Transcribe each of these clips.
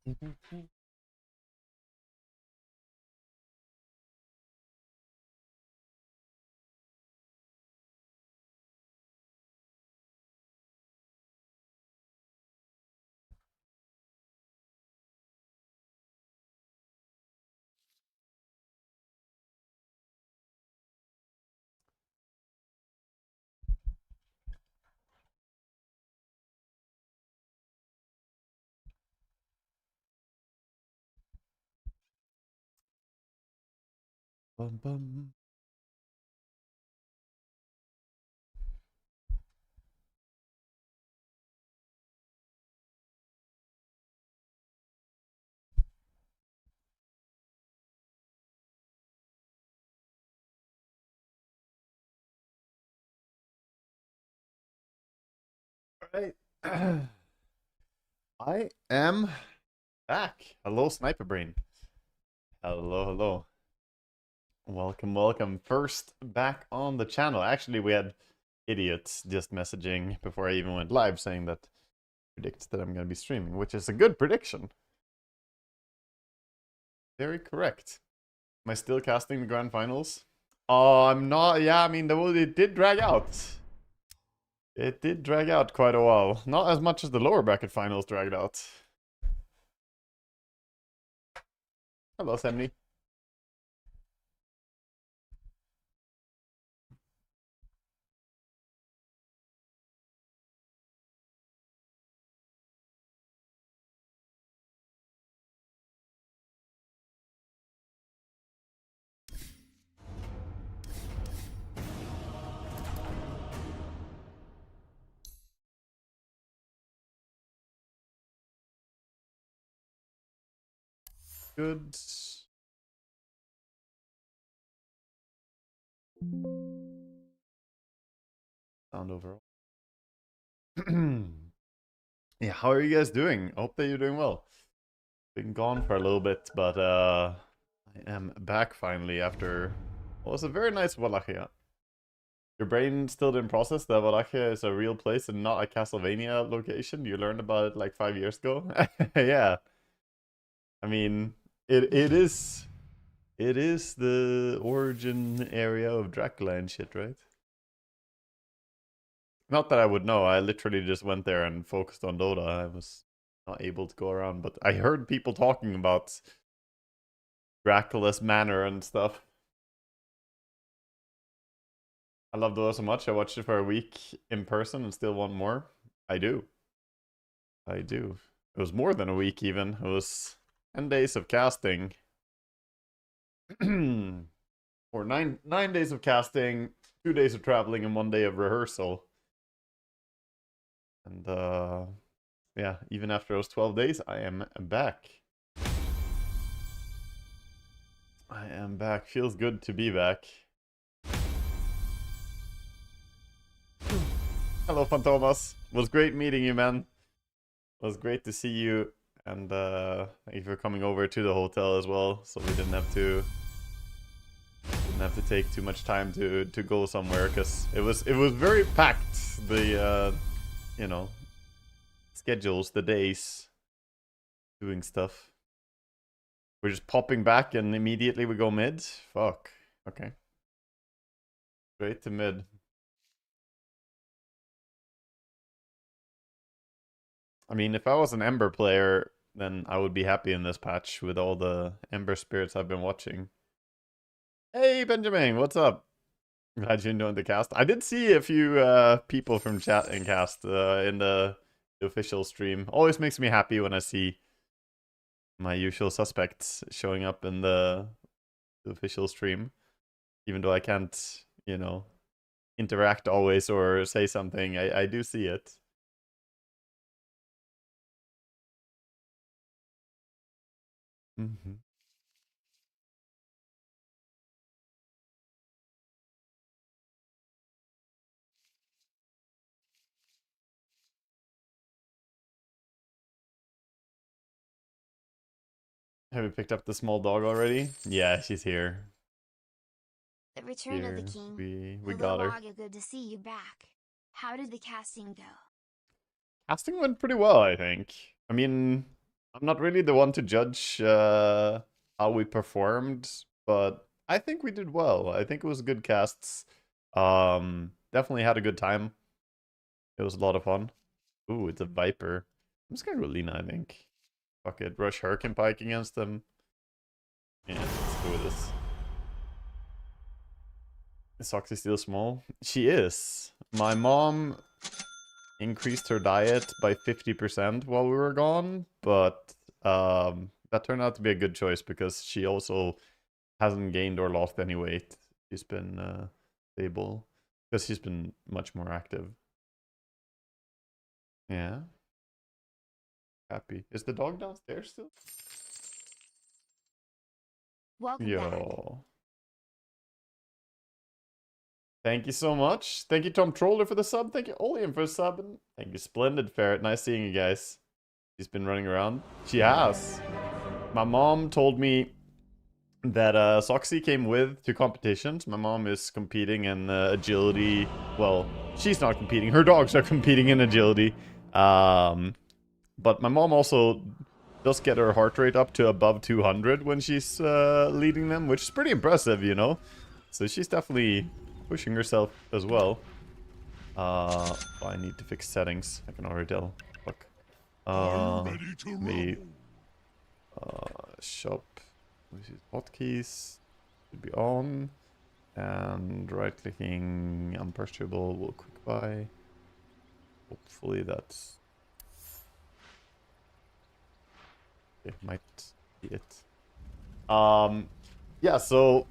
Bum, bum. Right. I am back. Hello, Sniper Brain. Hello, hello. Welcome, welcome. First back on the channel. Actually, we had idiots just messaging before I even went live saying that predicts that I'm going to be streaming, which is a good prediction. Very correct. Am I still casting the grand finals? Oh, I'm not. Yeah, I mean, it did drag out. It did drag out quite a while. Not as much as the lower bracket finals dragged out. Hello, Semni. Good. Sound overall. Yeah, how are you guys doing? I hope that you're doing well. Been gone for a little bit, but I am back finally after what was a very nice Wallachia. Your brain still didn't process that Wallachia is a real place and not a Castlevania location. You learned about it like 5 years ago. Yeah. I mean, it is the origin area of Dracula and shit, right? Not that I would know. I literally just went there and focused on Dota. I was not able to go around, but I heard people talking about Dracula's manor and stuff. I love Dota so much. I watched it for a week in person and still want more. I do. I do. It was more than a week even. It was 10 days of casting. Or nine days of casting, 2 days of traveling, and 1 day of rehearsal. And yeah, even after those 12 days, I am back. I am back. Feels good to be back. Hello, Fantomas. Was great meeting you, man. Was great to see you, and thank you for coming over to the hotel as well, so we didn't have to take too much time to go somewhere, because it was very packed. The you know, schedules, the days, doing stuff. We're just popping back and immediately we go mid. Fuck. Okay. Straight to mid. I mean, if I was an Ember player, then I would be happy in this patch with all the Ember spirits I've been watching. Hey, Benjamin, what's up? Glad you enjoyed the cast. I did see a few people from chat and cast in the official stream. Always makes me happy when I see my usual suspects showing up in the official stream. Even though I can't, you know, interact always or say something, I do see it. Mm-hmm. Have you picked up the small dog already? Yeah, she's here. The Return of the Here, King. we Hello, got her. WAGA, good to see you back. How did the casting go? Casting went pretty well, I think. I mean, I'm not really the one to judge how we performed, but I think we did well. I think it was good casts. Definitely had a good time. It was a lot of fun. Ooh, it's a Viper. I'm just gonna go Lina, I think. Fuck it, rush Hurricane Pike against them. Yeah, let's do this. Is Soxy still small? She is. My mom increased her diet by 50% while we were gone, but that turned out to be a good choice because she also hasn't gained or lost any weight. She's been stable because she's been much more active. Yeah. Happy. Is the dog downstairs still? Welcome back. Yo. Thank you so much. Thank you, Tom Troller, for the sub. Thank you, Olian, for the sub. And thank you, Splendid Ferret. Nice seeing you guys. She's been running around. She has. My mom told me that Soxy came with to competitions. My mom is competing in agility. Well, she's not competing. Her dogs are competing in agility. But my mom also does get her heart rate up to above 200 when she's leading them, which is pretty impressive, you know? So she's definitely pushing herself as well. I need to fix settings. I can already tell. Fuck. Me. Shop. This is hotkeys. Should be on. And right clicking unpurchasable will quick buy. Hopefully that's. It might be it. Yeah, so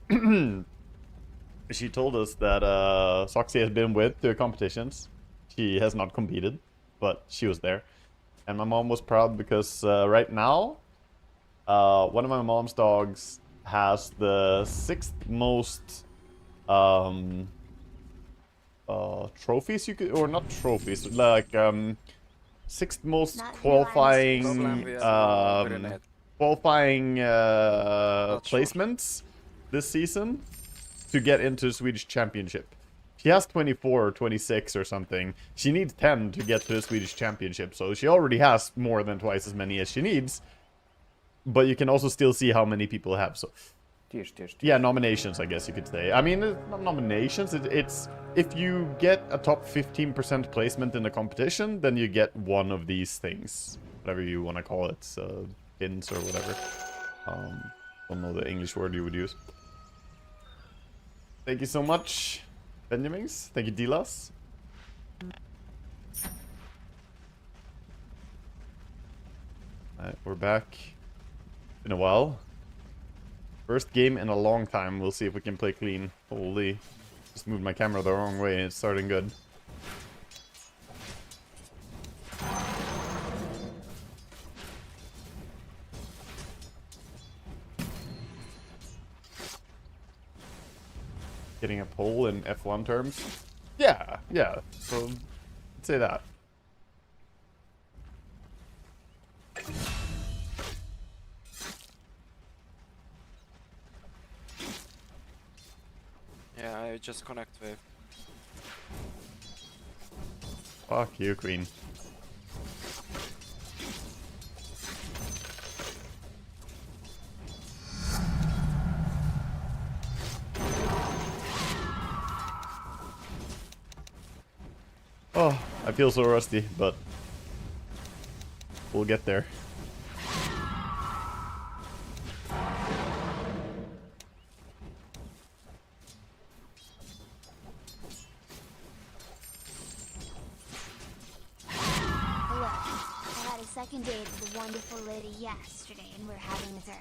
she told us that Soxy has been with the competitions. She has not competed, but she was there. And my mom was proud because right now, one of my mom's dogs has the 6th most trophies you could, or not trophies, like 6th most Not qualifying Not sure. placements this season to get into the Swedish Championship. She has 24 or 26 or something. She needs 10 to get to the Swedish Championship, so she already has more than twice as many as she needs. But you can also still see how many people have, so... Yeah, nominations, I guess you could say. I mean, it's not nominations, it's... If you get a top 15% placement in the competition, then you get one of these things. Whatever you want to call it, pins or whatever. Don't know the English word you would use. Thank you so much, Benjamins. Thank you, Dilas. Alright, we're back. Been a while. First game in a long time. We'll see if we can play clean. Holy. Just moved my camera the wrong way and it's starting good. Getting a pole in F1 terms? Yeah, so let's say that. Yeah, I just connect with. Fuck you, Queen. Oh, I feel so rusty, but we'll get there. Hello. I had a second date with a wonderful lady yesterday, and we're having a third.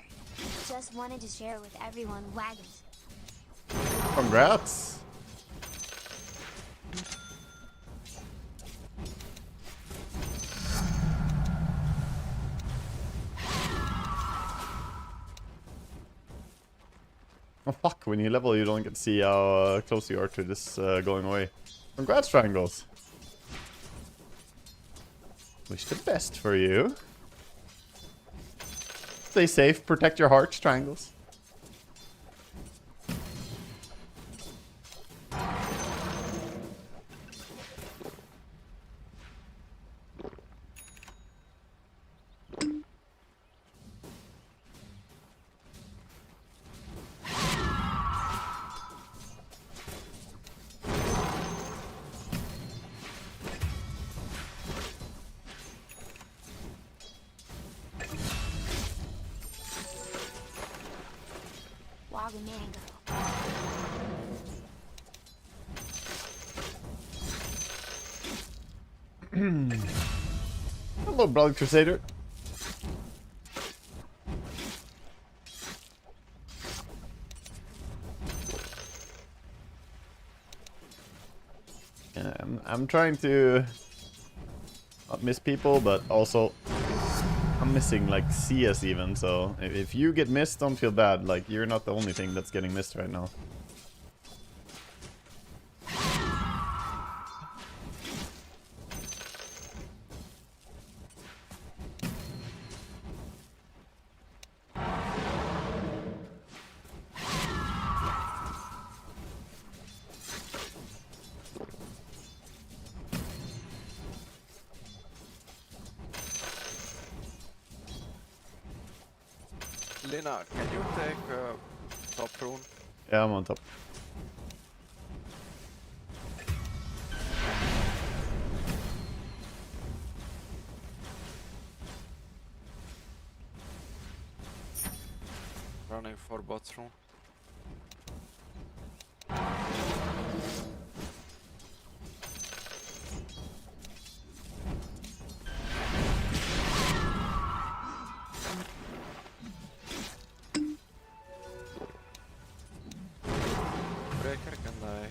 Just wanted to share with everyone wagons. Congrats! Oh fuck, when you level you don't get to see how close you are to this going away. Congrats, Triangles! Wish the best for you. Stay safe, protect your hearts, Triangles. WAGAMAMA. Hello, brother Crusader. Yeah, I'm trying to not miss people, but also I'm missing like CS even. So if you get missed, don't feel bad. Like you're not the only thing that's getting missed right now. Lina, can you take top rune? Yeah, I'm on top. Running for bot rune. Breaker can die.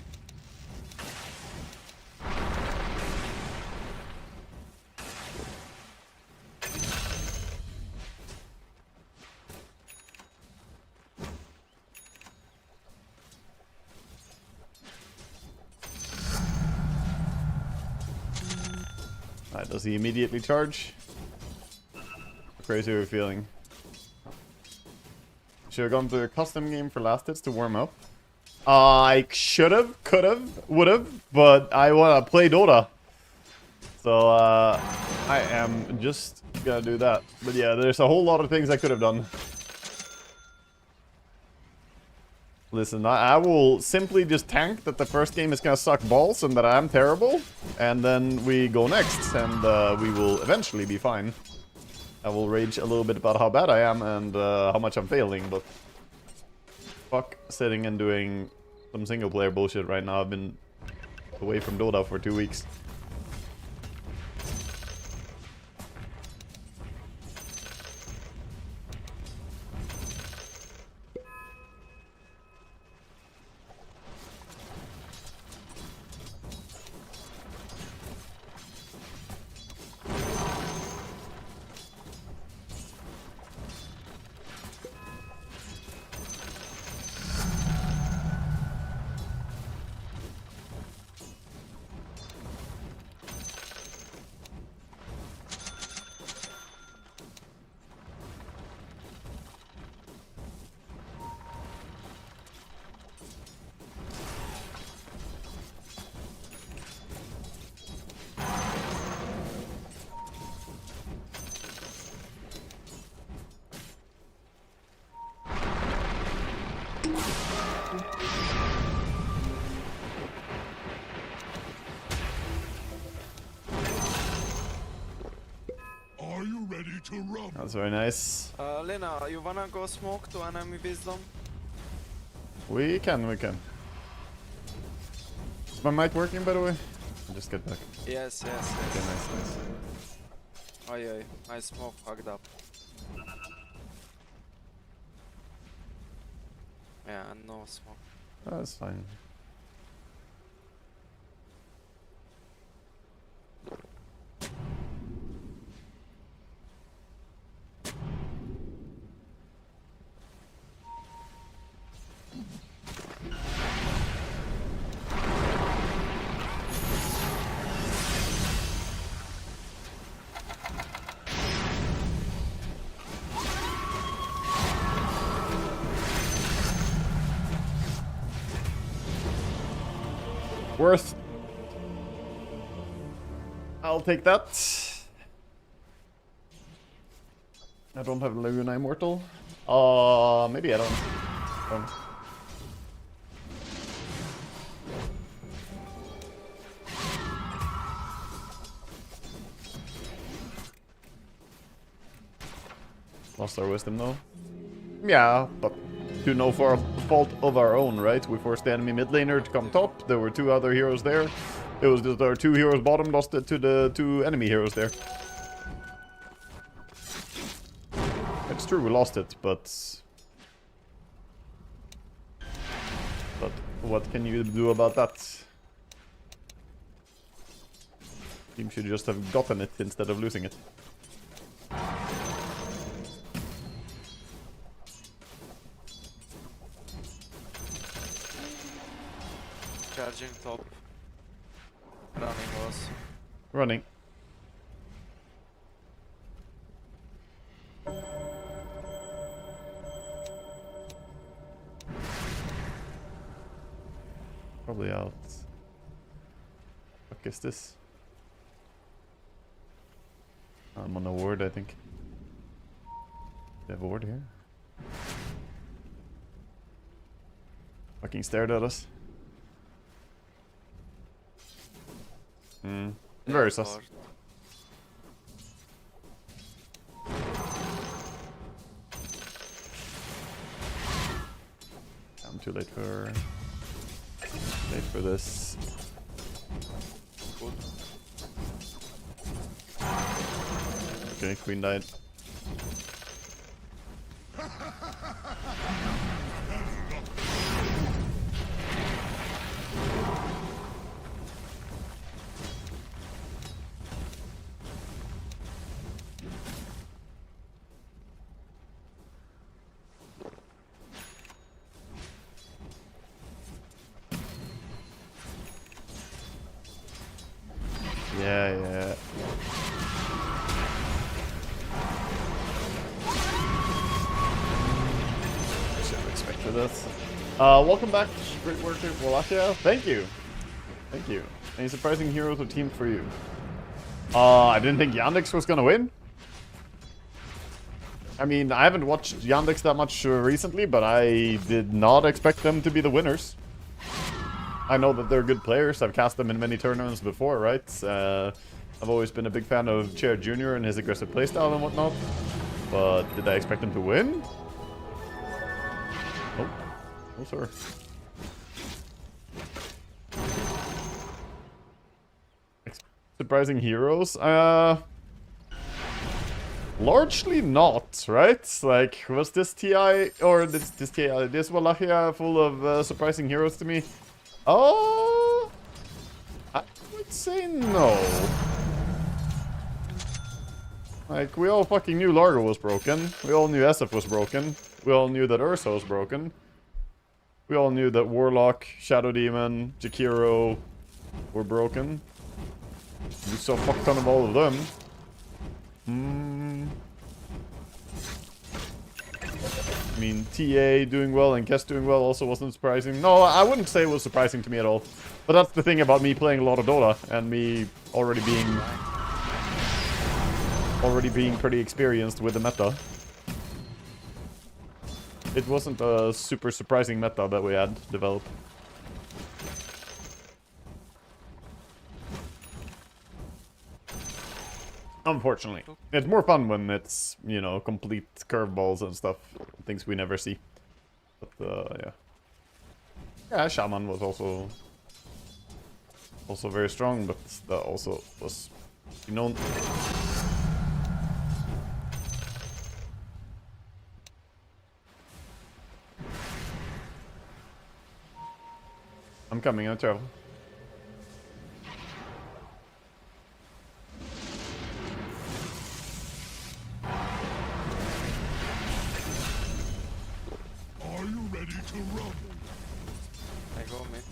Alright, does he immediately charge? How crazy are we feeling? Should have gone to a custom game for last hits to warm up. I should have, could have, would have, but I want to play Dota. So I am just gonna do that. But yeah, there's a whole lot of things I could have done. Listen, I will simply just tank that the first game is gonna suck balls and that I'm terrible. And then we go next and we will eventually be fine. I will rage a little bit about how bad I am and how much I'm failing, but fuck sitting and doing some single player bullshit right now. I've been away from Dota for 2 weeks. Are you ready to run? That's very nice. Lina, you wanna go smoke to enemy wisdom? We can. Is my mic working, by the way? I'll just get back. Yes. Okay, nice. Aye, I smoke fucked up. Yeah, no smoke. Oh, that's fine. Worth. I'll take that. I don't have Laguna Immortal. Maybe I don't. Lost our wisdom though. Yeah, but to no for fault of our own, right? We forced the enemy mid laner to come top. There were 2 other heroes there. It was just our 2 heroes bottom lost it to the 2 enemy heroes there. It's true, we lost it, but what can you do about that? Team should just have gotten it instead of losing it. Charging top. Running was. Running. Probably out. What is this? I'm on a ward, I think. They have a ward here. Fucking stared at us. Very sus. I'm too late for this. Good. Okay, queen died. Yeah. Should have expected this. Welcome back, great work, Wallachia. Thank you. Thank you. Any surprising heroes or team for you? I didn't think Yandex was gonna win. I mean, I haven't watched Yandex that much recently, but I did not expect them to be the winners. I know that they're good players. I've cast them in many tournaments before, right? I've always been a big fan of Chair Jr. and his aggressive playstyle and whatnot. But did I expect them to win? Nope. No, sir. Surprising heroes? Largely not, right? Like, was this TI, or this Wallachia full of surprising heroes to me? Oh, I would say no. Like, we all fucking knew Largo was broken. We all knew SF was broken. We all knew that Ursa was broken. We all knew that Warlock, Shadow Demon, Jakiro were broken. We saw a fuck ton of all of them. I mean, TA doing well and Kess doing well also wasn't surprising. No, I wouldn't say it was surprising to me at all. But that's the thing about me playing a lot of Dota and me already being pretty experienced with the meta. It wasn't a super surprising meta that we had developed. Unfortunately. It's more fun when it's, you know, complete curveballs and stuff. Things we never see. But, yeah. Yeah, Shaman was also very strong, but that also was, you know... I'm coming, I'll travel. Are you ready to rumble? I go mid.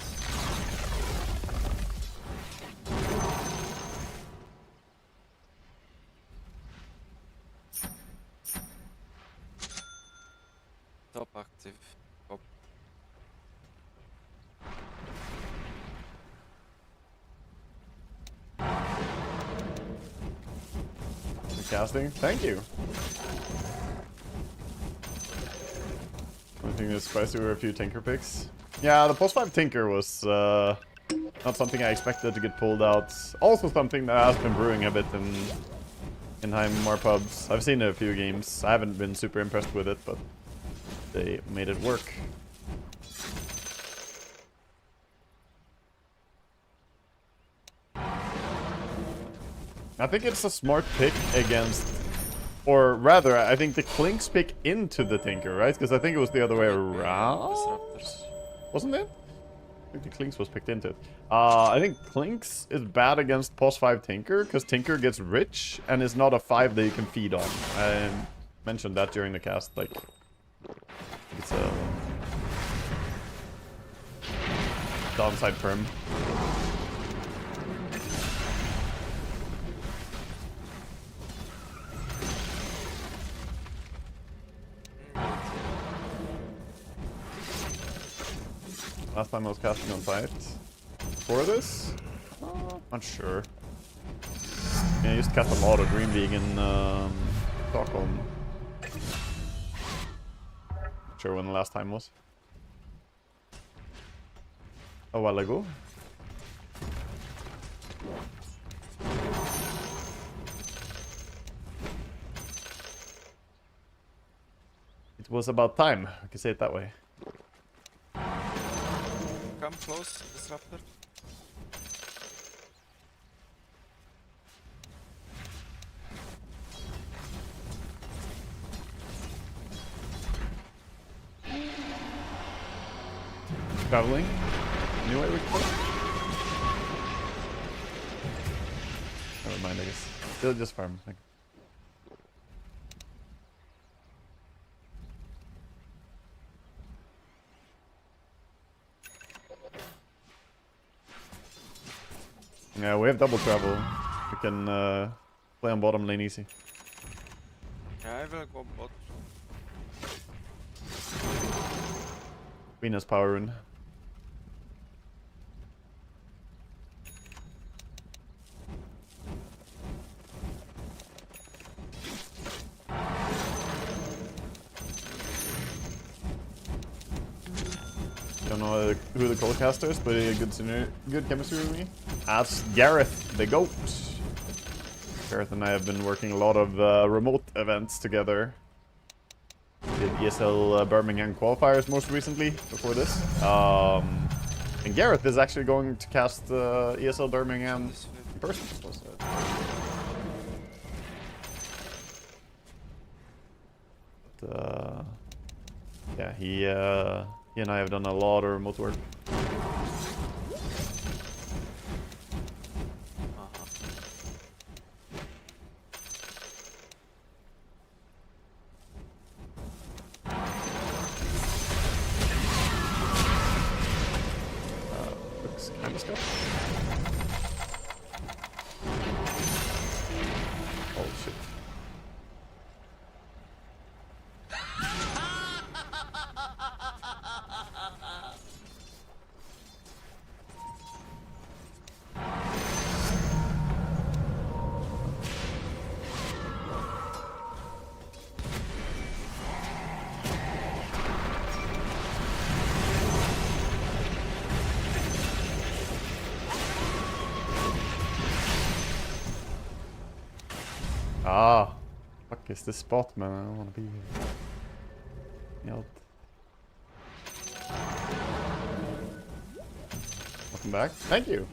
Top active. Top. Casting? Thank you. I think it's spicy were a few Tinker picks. Yeah, the post 5 Tinker was not something I expected to get pulled out. Also something that has been brewing a bit in Heimar pubs. I've seen it a few games. I haven't been super impressed with it, but they made it work. I think it's a smart pick against... Or rather, I think the Clinks pick into the Tinker, right? Because I think it was the other way around. Disruptors. Wasn't it? I think the Clinks was picked into it. I think Clinks is bad against pos 5 Tinker, because Tinker gets rich and is not a 5 that you can feed on. I mentioned that during the cast, like... It's a... downside perm. Last time I was casting on site. For this? Not sure. Yeah, I used to cast a lot of Green League in Stockholm. Not sure when the last time was. A while ago. It was about time, I can say it that way. Come close, disruptor. Traveling? New way we can go? Never mind, I guess. Still just farm. Like. Yeah, we have double travel. We can play on bottom lane easy. Yeah, I will go bot. Venus power rune. Don't know who the co-caster is, but a good chemistry with me. That's Gareth, the GOAT. Gareth and I have been working a lot of remote events together. Did ESL Birmingham qualifiers most recently, before this. And Gareth is actually going to cast ESL Birmingham in person. But, yeah, he and I have done a lot of remote work. Looks kind of stuff. Oh shit. Ah, fuck is this spot, man? I don't want to be here. Yelp. Welcome back. Thank you.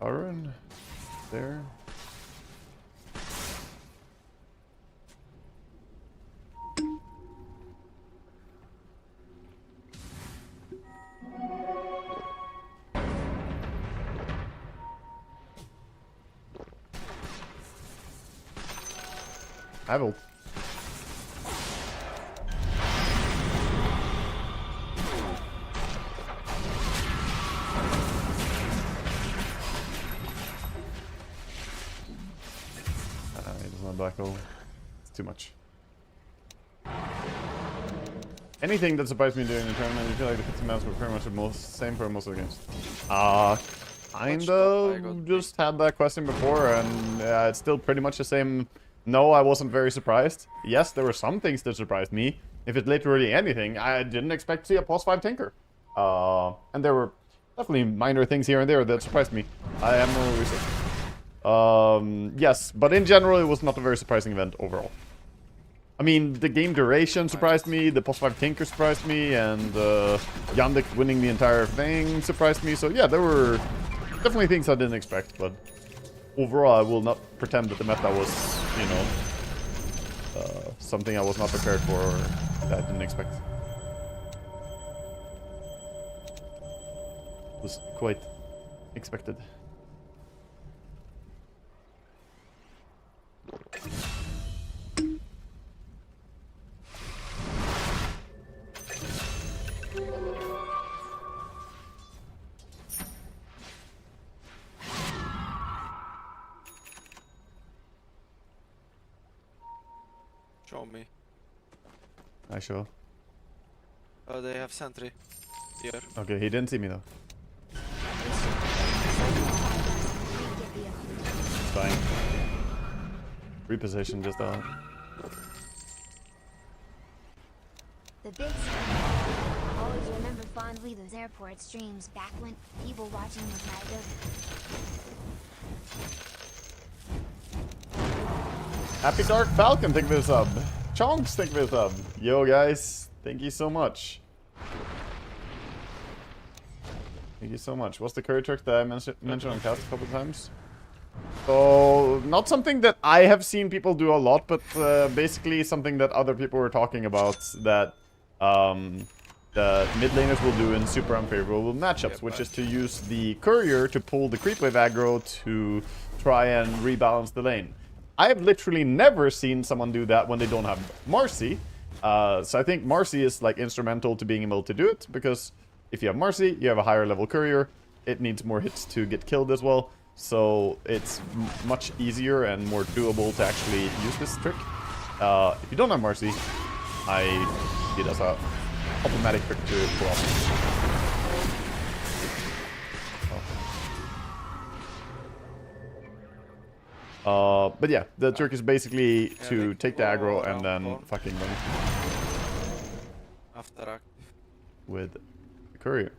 Arun, there. I will. He doesn't have black hole. It's too much. Anything that surprised me during the tournament, I feel like the 15 maps were pretty much the same for most of the games. Kind of just had that question before, and it's still pretty much the same. No, I wasn't very surprised. Yes, there were some things that surprised me. If it's literally anything, I didn't expect to see a pos 5 Tinker. And there were definitely minor things here and there that surprised me. I am no research. Yes, but in general, it was not a very surprising event overall. I mean, the game duration surprised me, the plus 5 Tinker surprised me, and Yandex winning the entire thing surprised me. So yeah, there were definitely things I didn't expect, but overall I will not pretend that the meta was, you know, something I was not prepared for or that I didn't expect. It was quite expected. Show me. I show. Oh, they have sentry here. Okay, he didn't see me though. It's fine. Reposition just out. The big always remember fondly those airport streams back when people watching was my Happy Dark Falcon, thank you for the sub. Chonks, thank you for the sub. Yo guys, thank you so much. Thank you so much. What's the curry trick that I mentioned on cast a couple times? So, not something that I have seen people do a lot, but basically something that other people were talking about that the mid laners will do in super unfavorable matchups, which is to use the courier to pull the creep wave aggro to try and rebalance the lane. I have literally never seen someone do that when they don't have Marcy. So I think Marcy is like instrumental to being able to do it, because if you have Marcy, you have a higher level courier. It needs more hits to get killed as well. So it's much easier and more doable to actually use this trick. If you don't have Marcy, I see it as a problematic trick to pull off. But yeah, the trick is basically to take the aggro and then fucking run After active. with the courier.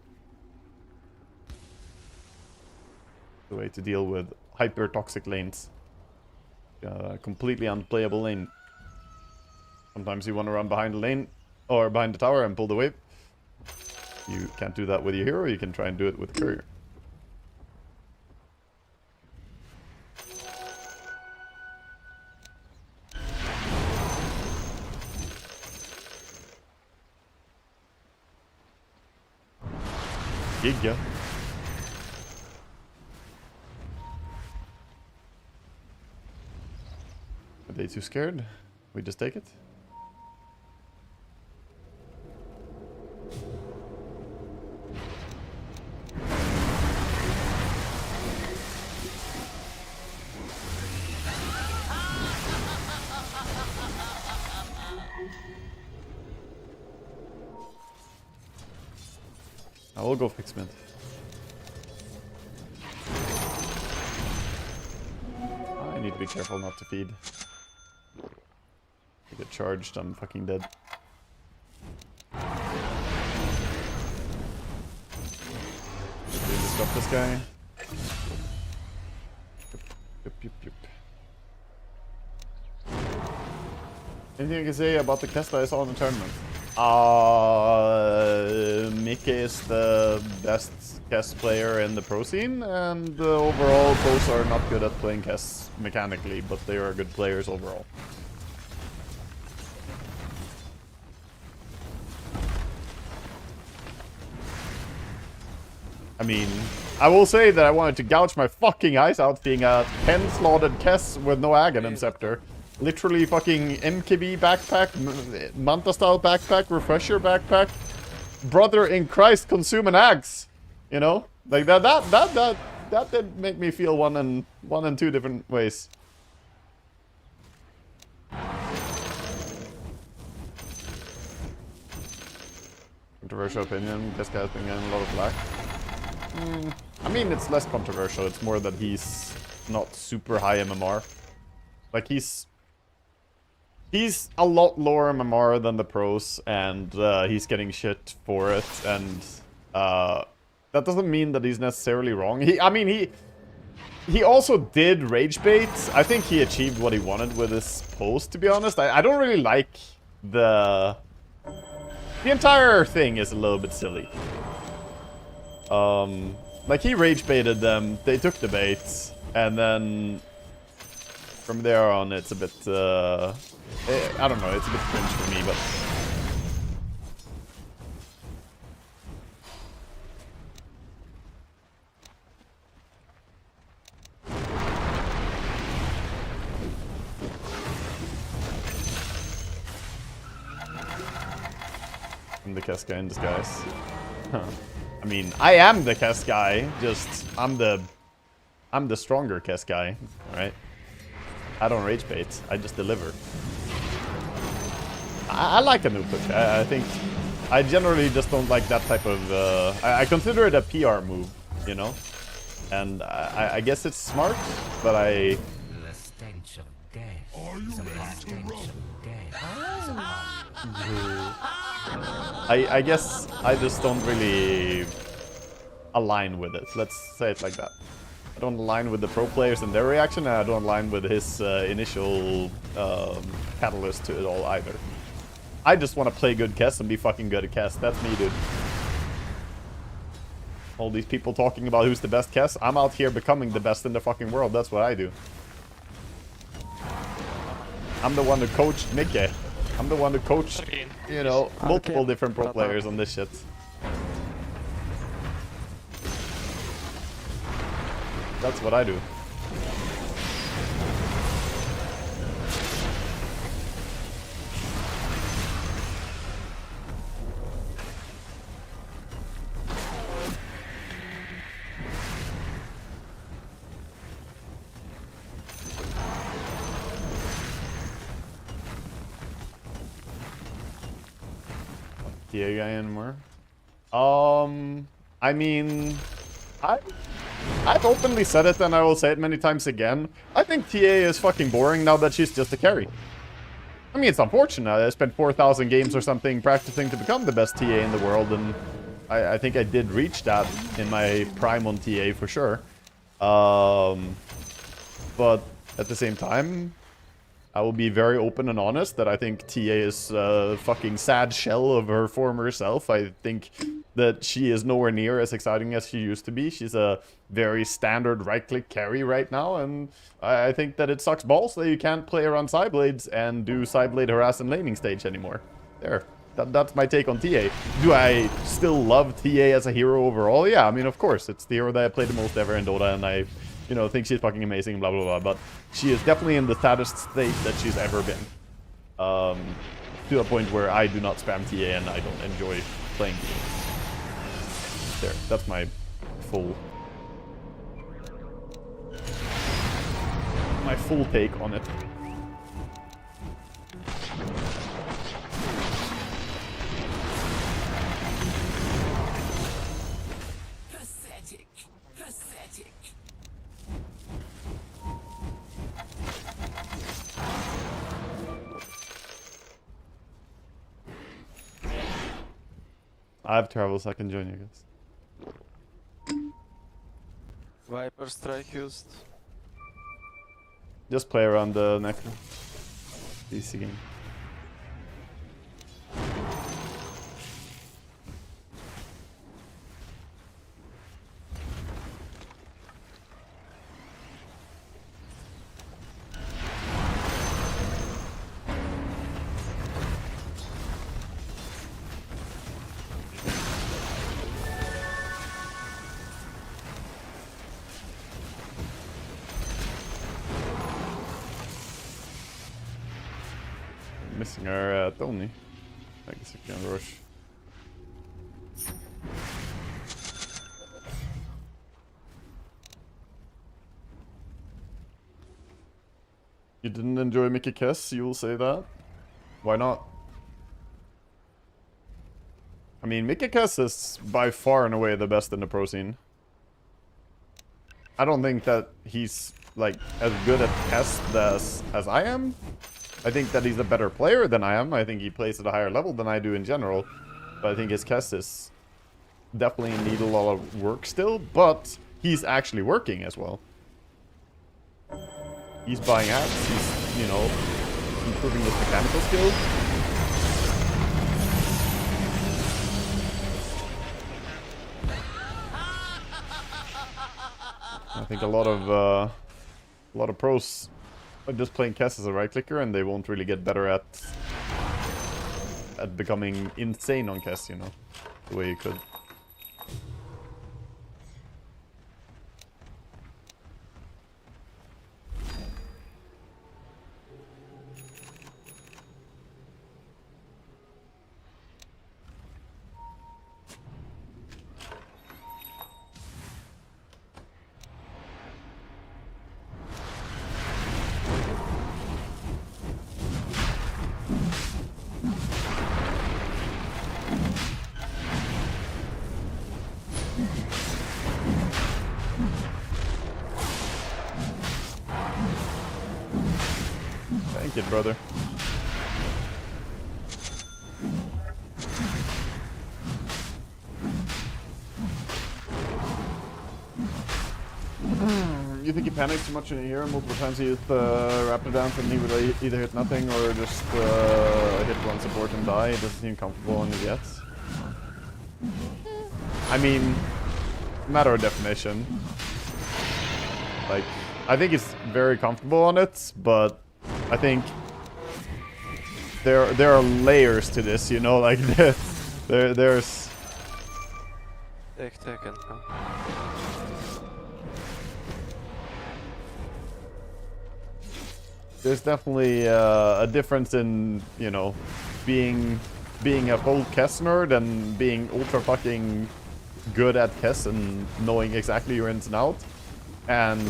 The way to deal with hyper toxic lanes. Completely unplayable lane. Sometimes you want to run behind the lane or behind the tower and pull the wave. You can't do that with your hero, you can try and do it with the courier. Giga. Are they too scared? We just take it? I will go fix mid. I need to be careful not to feed. I get charged, I'm fucking dead. Stop this guy. Yup. Anything I can say about the cast I saw in the tournament? Mickey is the best Kess player in the pro scene, and overall pros are not good at playing Kess mechanically, but they are good players overall. I mean, I will say that I wanted to gouge my fucking eyes out being a 10-slotted Kess with no Aghanim Scepter. Literally fucking MKB backpack, Manta style backpack, refresher backpack. Brother in Christ, consume an axe. You know? Like that did make me feel one in two different ways. Controversial opinion, this guy's been getting a lot of black. I mean, it's less controversial, it's more that he's not super high MMR. Like, he's a lot lower MMR than the pros, and he's getting shit for it, and that doesn't mean that he's necessarily wrong. He also did rage bait. I think he achieved what he wanted with his post, to be honest. I don't really like the... The entire thing is a little bit silly. Like, he rage baited them, they took the bait, and then... From there on, it's a bit, I don't know, it's a bit cringe for me, but... I'm the Kess guy in disguise. Huh. I mean, I am the Kess guy, just, I'm the stronger Kess guy, right? I don't rage bait, I just deliver. I like the new push. I think I generally just don't like that type of I consider it a PR move, you know? And I guess it's smart, but The stench of death. Are you ready to run? I guess I just don't really align with it. Let's say it like that. I don't align with the pro players and their reaction, and I don't align with his initial catalyst to it all either. I just want to play good Kess and be fucking good at Kess. That's me, dude. All these people talking about who's the best Kess. I'm out here becoming the best in the fucking world. That's what I do. I'm the one who coached Mikke. I'm the one who coached, you know, multiple different pro players on this shit. That's what I do. TA guy anymore? I mean, I've openly said it and I will say it many times again. I think TA is fucking boring now that she's just a carry. I mean, it's unfortunate. I spent 4,000 games or something practicing to become the best TA in the world, and I think I did reach that in my prime on TA for sure. But at the same time, I will be very open and honest that I think TA is a fucking sad shell of her former self. I think that she is nowhere near as exciting as she used to be. She's a very standard right-click carry right now, and I think that it sucks balls that you can't play around Psyblades and do Psyblade harass and laning stage anymore. There. That's my take on TA. Do I still love TA as a hero overall? Yeah, I mean, of course. It's the hero that I played the most ever in Dota, and I, you know, think she's fucking amazing, blah, blah, blah. But she is definitely in the saddest state that she's ever been. To a point where I do not spam TA and I don't enjoy playing TA. There, that's my full take on it. Pathetic. Pathetic. I have travels, I can join you guys. Viper strike used. Just play around the Necro. DC game. Missing our Tony. I guess I can rush. You didn't enjoy Mickey Kess, you'll say that? Why not? I mean, Mickey Kess is by far and away the best in the pro scene. I don't think that he's, like, as good at Kess as I am. I think that he's a better player than I am. I think he plays at a higher level than I do in general. But I think his Kess is definitely need a lot of work still. But he's actually working as well. He's buying apps, he's, you know, improving his mechanical skill. I think a lot of pros are just playing Kess as a right clicker, and they won't really get better at becoming insane on Kess, you know, the way you could. Thank you, brother. You think he panics too much in a hero? Multiple times he hit Raptor dance and he would either hit nothing or just hit one support and die. He doesn't seem comfortable on his yet. I mean, matter of definition. Like, I think he's very comfortable on it, but I think there are layers to this, you know, like there's Taken. there's definitely a difference in, you know, being a full Kess nerd and being ultra fucking good at Kess and knowing exactly your ins and outs, and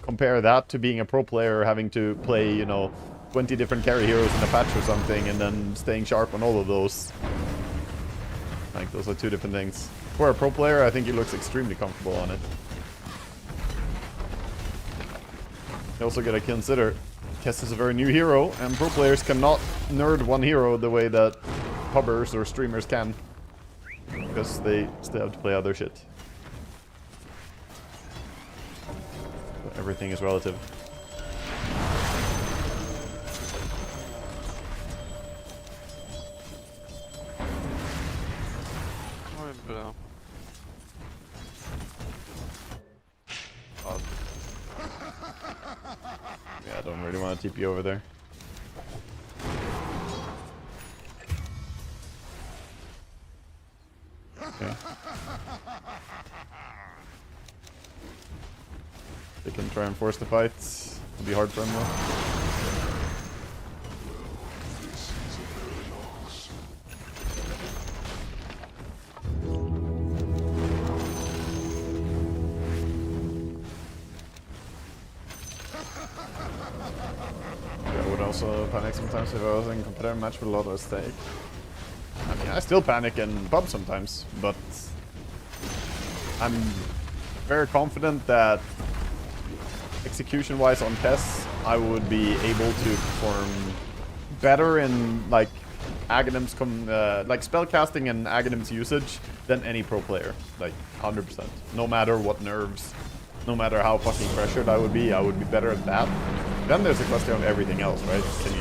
compare that to being a pro player having to play, you know, 20 different carry heroes in a patch or something and then staying sharp on all of those. Like, those are two different things. For a pro player, I think he looks extremely comfortable on it. You also gotta consider, Kess is a very new hero, and pro players cannot nerd one hero the way that pubbers or streamers can. Because they still have to play other shit. But everything is relative. Bra. Yeah, I don't really want to TP over there. Okay. They can try and force the fight. It'll be hard for him though. Also panic sometimes if I was in a competitive match with a lot of stake. I mean, I still panic in pub sometimes, but I'm very confident that execution-wise on tests, I would be able to perform better in like Aghanims like spellcasting and Aghanims usage than any pro player, like 100%. No matter what nerves, no matter how fucking pressured I would be better at that. Then there's a question of everything else, right? Can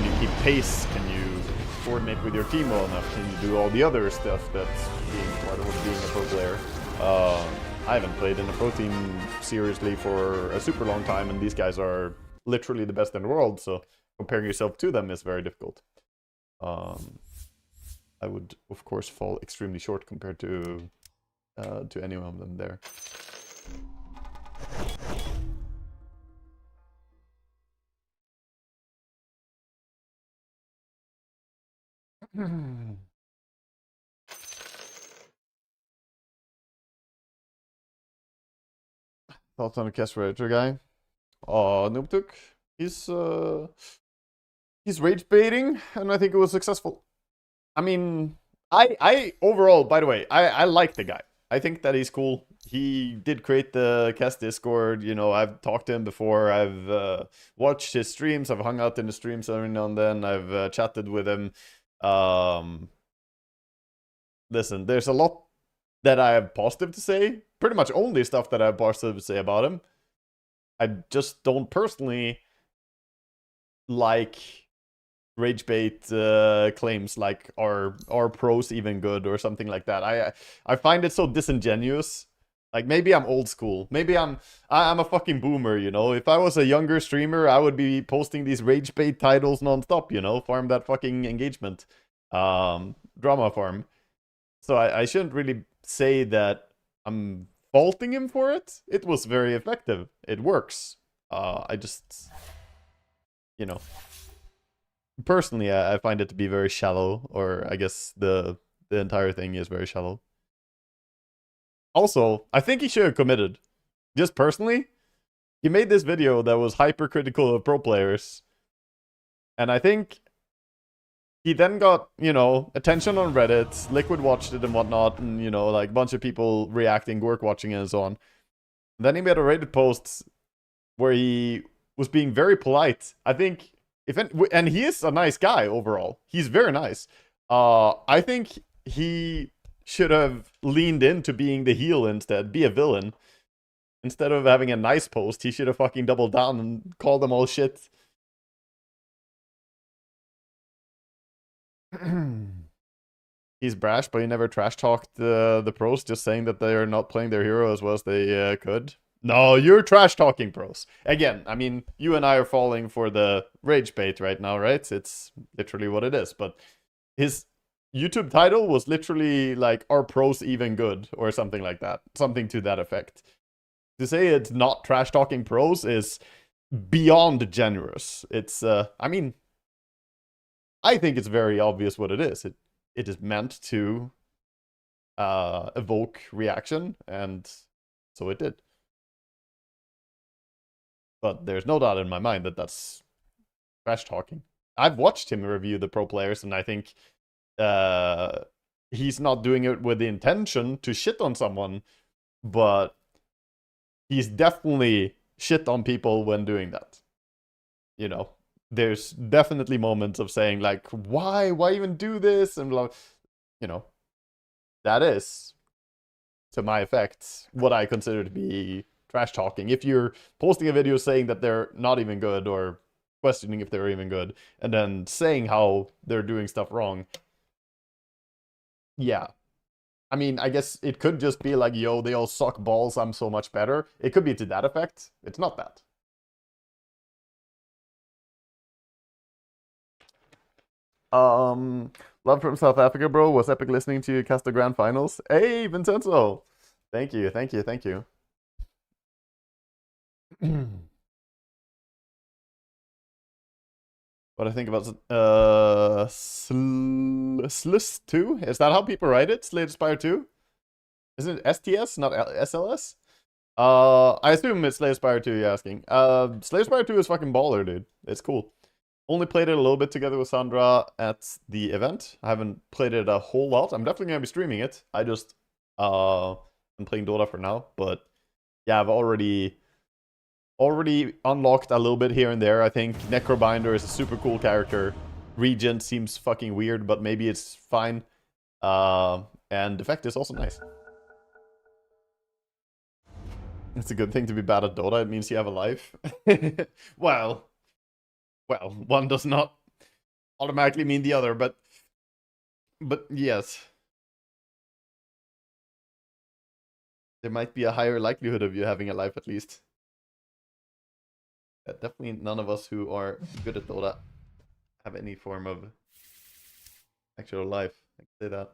you keep pace? Can you coordinate with your team well enough? Can you do all the other stuff that's being part of being a pro player? I haven't played in a pro team seriously for a super long time, and these guys are literally the best in the world, so comparing yourself to them is very difficult. I would, of course, fall extremely short compared to any of them there. Thoughts on the Kess Raider guy? Noobtuk. He's rage baiting, and I think it was successful. I mean, I overall, by the way, I like the guy. I think that he's cool. He did create the Kess Discord. You know, I've talked to him before. I've watched his streams. I've hung out in the streams every now and then. I've chatted with him. Listen, there's a lot that I have positive to say. Pretty much only stuff that I have positive to say about him. I just don't personally like rage bait claims like are pros even good or something like that. I find it so disingenuous. Like, maybe I'm old school. Maybe I'm a fucking boomer, you know? If I was a younger streamer, I would be posting these rage bait titles nonstop, you know? Farm that fucking engagement. Drama farm. So I shouldn't really say that I'm faulting him for it. It was very effective. It works. I just, you know, personally, I find it to be very shallow, or I guess the entire thing is very shallow. Also, I think he should have committed. Just personally, he made this video that was hypercritical of pro players, and I think he then got, you know, attention on Reddit, Liquid watched it and whatnot, and, you know, like, a bunch of people reacting, work watching it and so on. And then he made a Reddit post where he was being very polite. I think, and he is a nice guy overall. He's very nice. I think he should have leaned into being the heel instead, be a villain. Instead of having a nice post, he should have fucking doubled down and called them all shit. He's brash, but he never trash talked the pros, just saying that they are not playing their hero as well as they could. No, you're trash talking pros. Again, I mean, you and I are falling for the rage bait right now, right? It's literally what it is. But his YouTube title was literally like, "Are pros even good?" or something like that. Something to that effect. To say it's not trash talking pros is beyond generous. It's, I mean, I think it's very obvious what it is. It is meant to evoke reaction, and so it did. But there's no doubt in my mind that that's trash talking. I've watched him review the pro players, and I think he's not doing it with the intention to shit on someone, but he's definitely shit on people when doing that. You know, there's definitely moments of saying like, why even do this? And blah, you know, that is, to my effect, what I consider to be trash talking. If you're posting a video saying that they're not even good, or questioning if they're even good, and then saying how they're doing stuff wrong, yeah. I mean, I guess it could just be like, yo, they all suck balls, I'm so much better. It could be to that effect. It's not that. Love from South Africa, bro. Was epic listening to you cast the grand finals. Hey, Vincenzo. Thank you, thank you, thank you. What I think about Slus 2? Is that how people write it? Slade Spire 2? Isn't it STS, not SLS? I assume it's Slade Spire 2 you're asking. Slade Spire 2 is fucking baller, dude. It's cool. Only played it a little bit together with Sandra at the event. I haven't played it a whole lot. I'm definitely gonna be streaming it. I just am playing Dota for now, but yeah, I've already unlocked a little bit here and there. I think Necrobinder is a super cool character. Regent seems fucking weird, but maybe it's fine. And Defect is also nice. It's a good thing to be bad at Dota. It means you have a life. Well, one does not automatically mean the other, but yes. There might be a higher likelihood of you having a life at least. Definitely none of us who are good at Dota have any form of actual life. I can say that.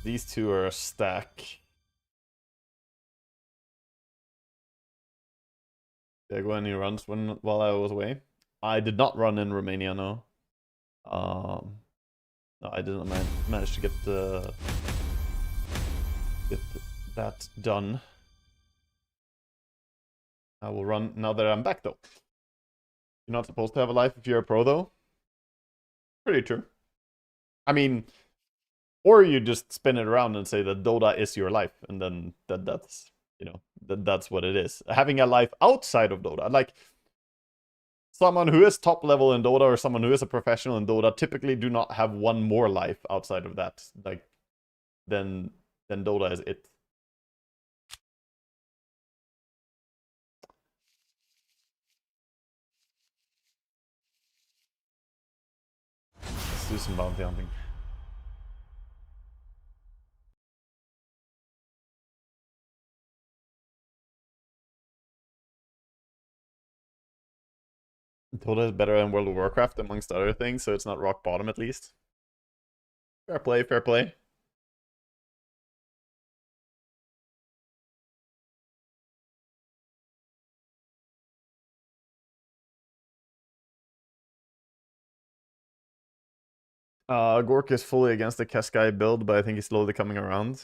These two are a stack. Did I go any runs while I was away? I did not run in Romania, no. No, I didn't manage to get that done. I will run now that I'm back, though. You're not supposed to have a life if you're a pro, though. Pretty true. I mean, or you just spin it around and say that Dota is your life, and then that's, you know, that's what it is. Having a life outside of Dota, like someone who is top level in Dota or someone who is a professional in Dota typically do not have one more life outside of that. Like, then Dota is it. Let's do some bounty hunting. Dota is better than World of Warcraft, amongst other things, so it's not rock bottom at least. Fair play, fair play. Gork is fully against the Keskai build, but I think he's slowly coming around.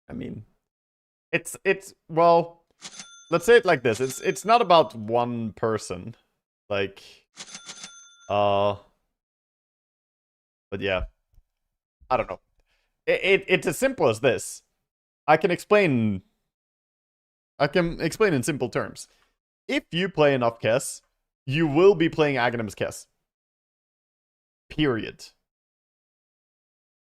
I mean, it's well, let's say it like this. It's not about one person. Like, but yeah. I don't know. It's as simple as this. I can explain in simple terms. If you play enough Kess, you will be playing Aghanim's Kess. Period.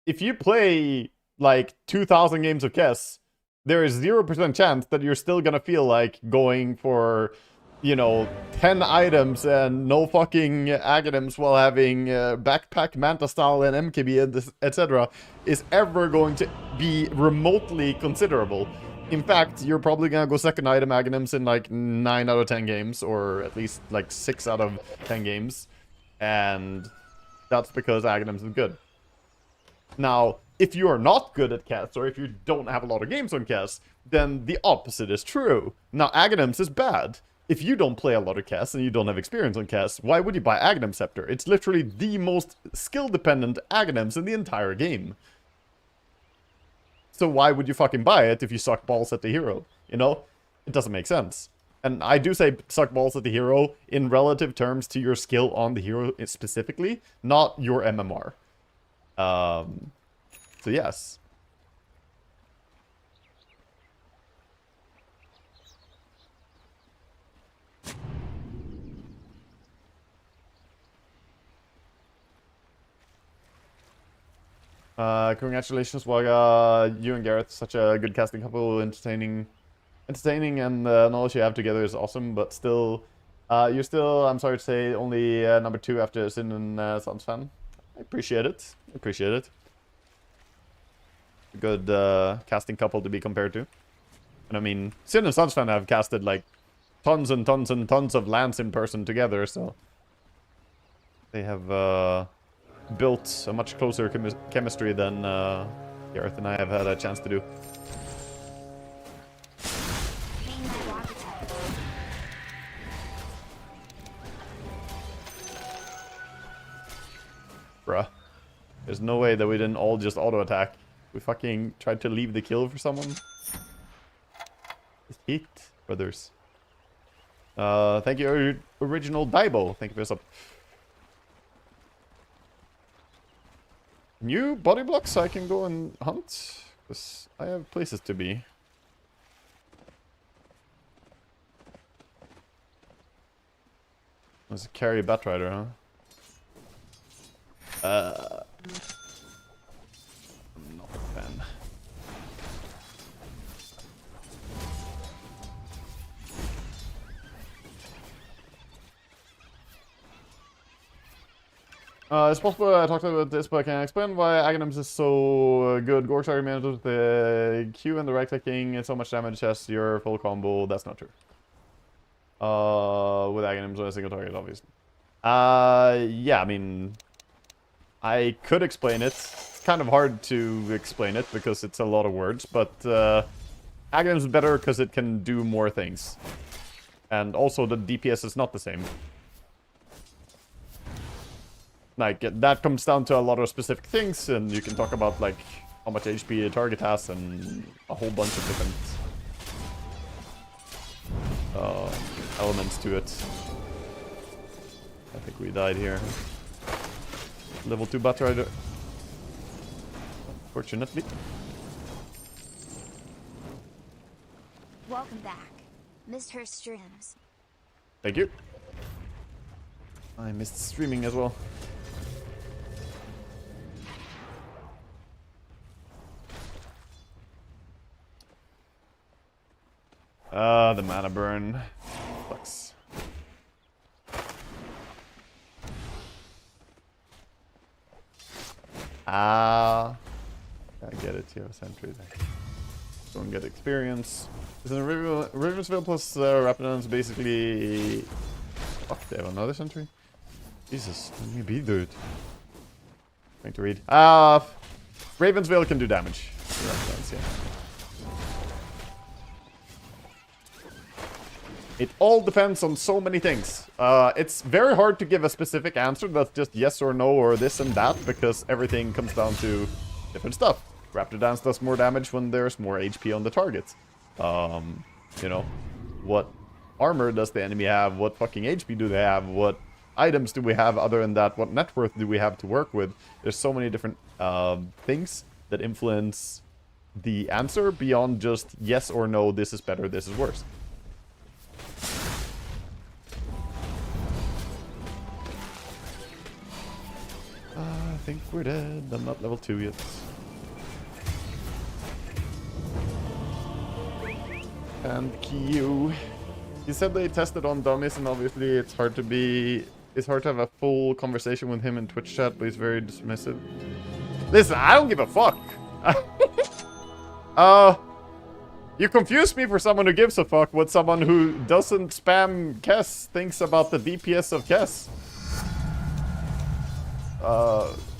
If you play like 2,000 games of Kess, there is 0% chance that you're still gonna feel like going for, you know, 10 items and no fucking Aghanims while having backpack, manta style, and MKB, etc. is ever going to be remotely considerable. In fact, you're probably gonna go second item Aghanims in like 9 out of 10 games, or at least like 6 out of 10 games. And that's because Aghanims is good. Now, if you are not good at Kess, or if you don't have a lot of games on Kess, then the opposite is true. Now, Aghanims is bad. If you don't play a lot of Kess and you don't have experience on Kess, why would you buy Aghanim Scepter? It's literally the most skill-dependent Aghanims in the entire game. So why would you fucking buy it if you suck balls at the hero? You know? It doesn't make sense. And I do say suck balls at the hero in relative terms to your skill on the hero specifically, not your MMR. So yes. Congratulations, Waga. You and Gareth, such a good casting couple, entertaining, and the knowledge you have together is awesome. But still, you're still, I'm sorry to say, only number 2 after Sin and Sons fan. I appreciate it. A good casting couple to be compared to. And I mean, Sin and Sons fan have casted like tons and tons and tons of lands in person together, so they have built a much closer chemistry than Gareth and I have had a chance to do. Bruh. There's no way that we didn't all just auto-attack. We fucking tried to leave the kill for someone. It's heat, brothers. Thank you, original Daibo. Thank you for this up. New body blocks so I can go and hunt? Because I have places to be. Let's carry Batrider, huh? I'm not a fan. It's possible I talked about this, but can I explain why Aghanims is so good? Gork's argument with the Q and the right clicking and so much damage as your full combo. That's not true. With Aghanims on a single target, obviously. Yeah, I mean, I could explain it. It's kind of hard to explain it because it's a lot of words, but Aghanims is better because it can do more things. And also the DPS is not the same. Like, that comes down to a lot of specific things, and you can talk about, like, how much HP a target has and a whole bunch of different elements to it. I think we died here. Level 2 bot rider. Fortunately. Welcome back. Missed her streams. Thank you. I missed streaming as well. The mana burn. Sucks. I get it, you have a sentry there. Don't get experience. Is it Riversville plus Rapidons basically... Fuck, they have another sentry? Jesus, let me be, dude. Trying to read. Ravensville can do damage. Rapidons, yeah. It all depends on so many things. It's very hard to give a specific answer that's just yes or no or this and that, because everything comes down to different stuff. Raptor Dance does more damage when there's more HP on the target. You know, what armor does the enemy have? What fucking HP do they have? What items do we have other than that? What net worth do we have to work with? There's so many different things that influence the answer beyond just yes or no, this is better, this is worse. I think we're dead. I'm not level 2 yet. And Q. He said they tested on dummies, and obviously it's hard to have a full conversation with him in Twitch chat, but he's very dismissive. Listen, I don't give a fuck. You confuse me for someone who gives a fuck with someone who doesn't spam Kess, thinks about the DPS of Kess.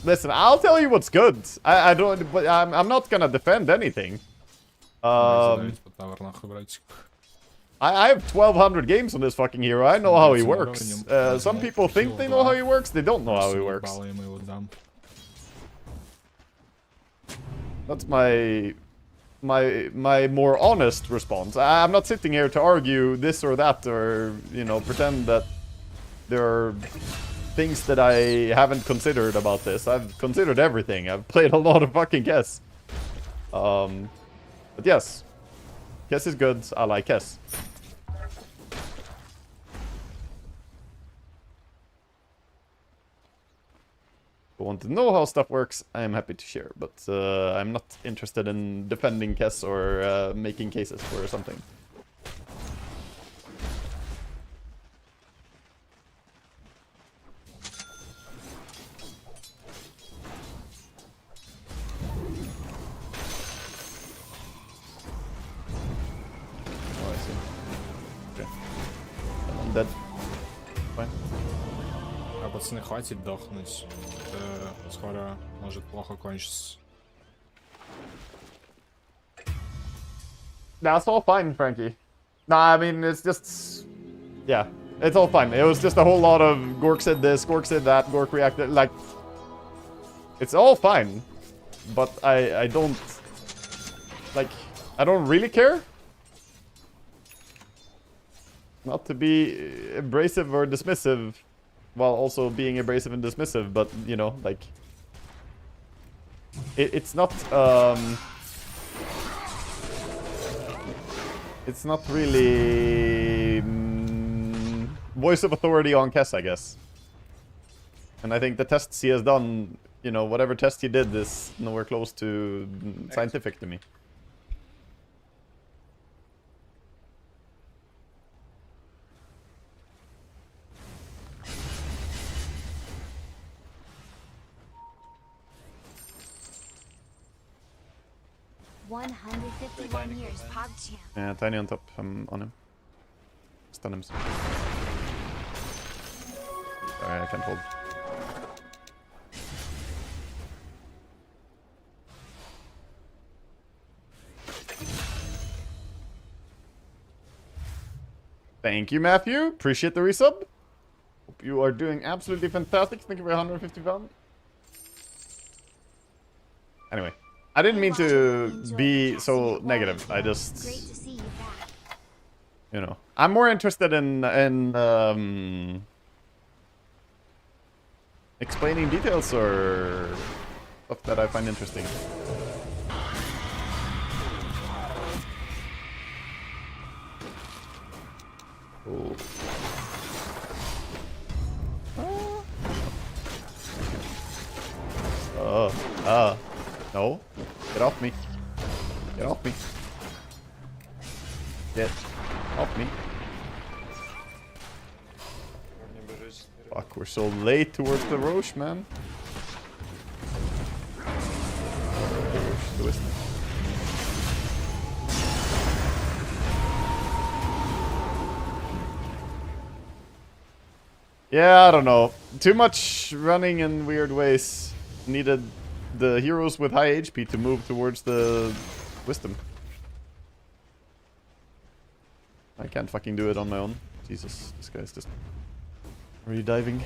Listen, I'll tell you what's good. I don't, but I'm not gonna defend anything. I have 1200 games on this fucking hero. I know how he works. Some people think they know how he works. They don't know how he works. That's my more honest response. I'm not sitting here to argue this or that, or, you know, pretend that there are things that I haven't considered about this. I've considered everything. I've played a lot of fucking Kess. But yes, Kess is good. I like Kess. If you want to know how stuff works, I am happy to share. But I'm not interested in defending Kess or making cases for something. Dead. Fine. А пацаны, хватит дохнуть. Скоро может плохо кончиться. That's all fine, Frankie. Nah, I mean, it's just... Yeah, it's all fine. It was just a whole lot of Gork said this, Gork said that, Gork reacted, like... It's all fine. But I don't... Like, I don't really care. Not to be abrasive or dismissive while also being abrasive and dismissive, but, you know, like... It's not, it's not really... voice of authority on Kess, I guess. And I think the tests he has done, you know, whatever test he did is nowhere close to scientific to me. $151 PogChamp. Yeah, Tiny on top. I'm on him. Stun him. Sorry, I can't hold. Thank you, Matthew. Appreciate the resub. Hope you are doing absolutely fantastic. Thank you for 150 pounds. Anyway. I didn't mean to be so negative. I just, Great to see you back. you know, I'm more interested in explaining details or stuff that I find interesting. Cool. No. Get off me. Get off me. Get off me. Fuck, we're so late towards the Roche, man. Twist. Yeah, I don't know. Too much running in weird ways. Needed the heroes with high HP to move towards the wisdom. I can't fucking do it on my own. Jesus, this guy's just really diving.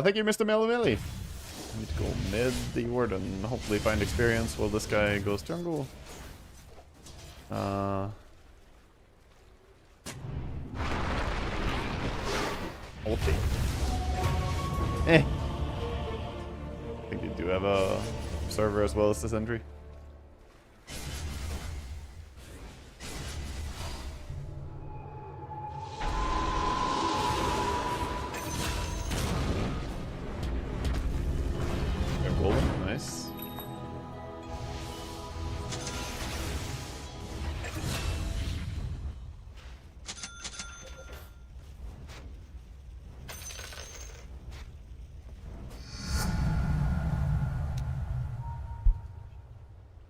Thank you, Mr. Melly. I need to go mid the ward and hopefully find experience while this guy goes jungle. Okay. I think you do have a server as well as this entry. Nice.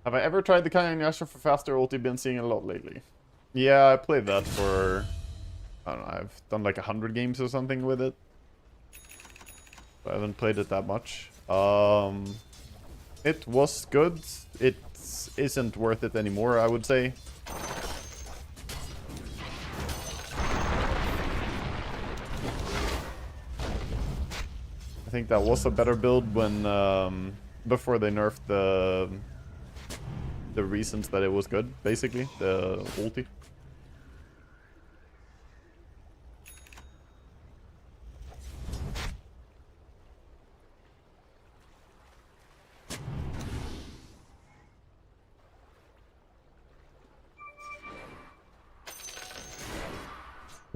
Have I ever tried the Kayan Yasha for faster ulti? Been seeing a lot lately. Yeah, I played that for... I don't know, I've done like 100 games or something with it. I haven't played it that much. It was good. It isn't worth it anymore, I would say. I think that was a better build when before they nerfed the reasons that it was good, basically, the ulti.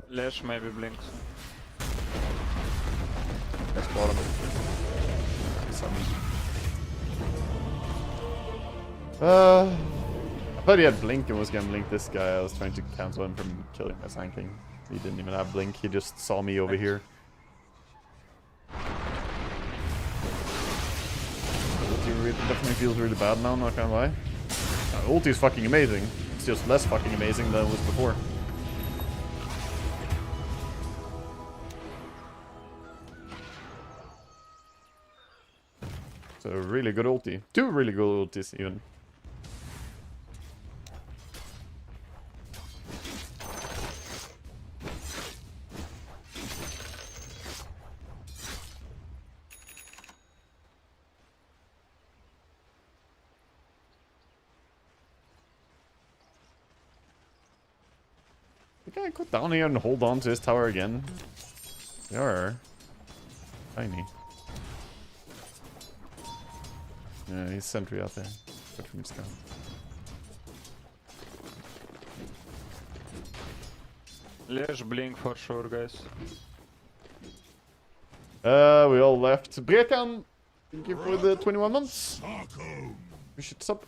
Lash maybe blinks. That's bottom. I thought he had blink and was gonna blink this guy. I was trying to cancel him from killing my Sand King. He didn't even have blink, he just saw me over here. Ulti definitely feels really bad now, not gonna lie. Ulti is fucking amazing. It's just less fucking amazing than it was before. It's a really good ulti. Two really good ultis even. Can I go down here and hold on to his tower again? They are tiny. Yeah, he's sentry out there. Good from scout. Lash blink for sure, guys. We all left. Brekan, thank you for the 21 months. We should sub.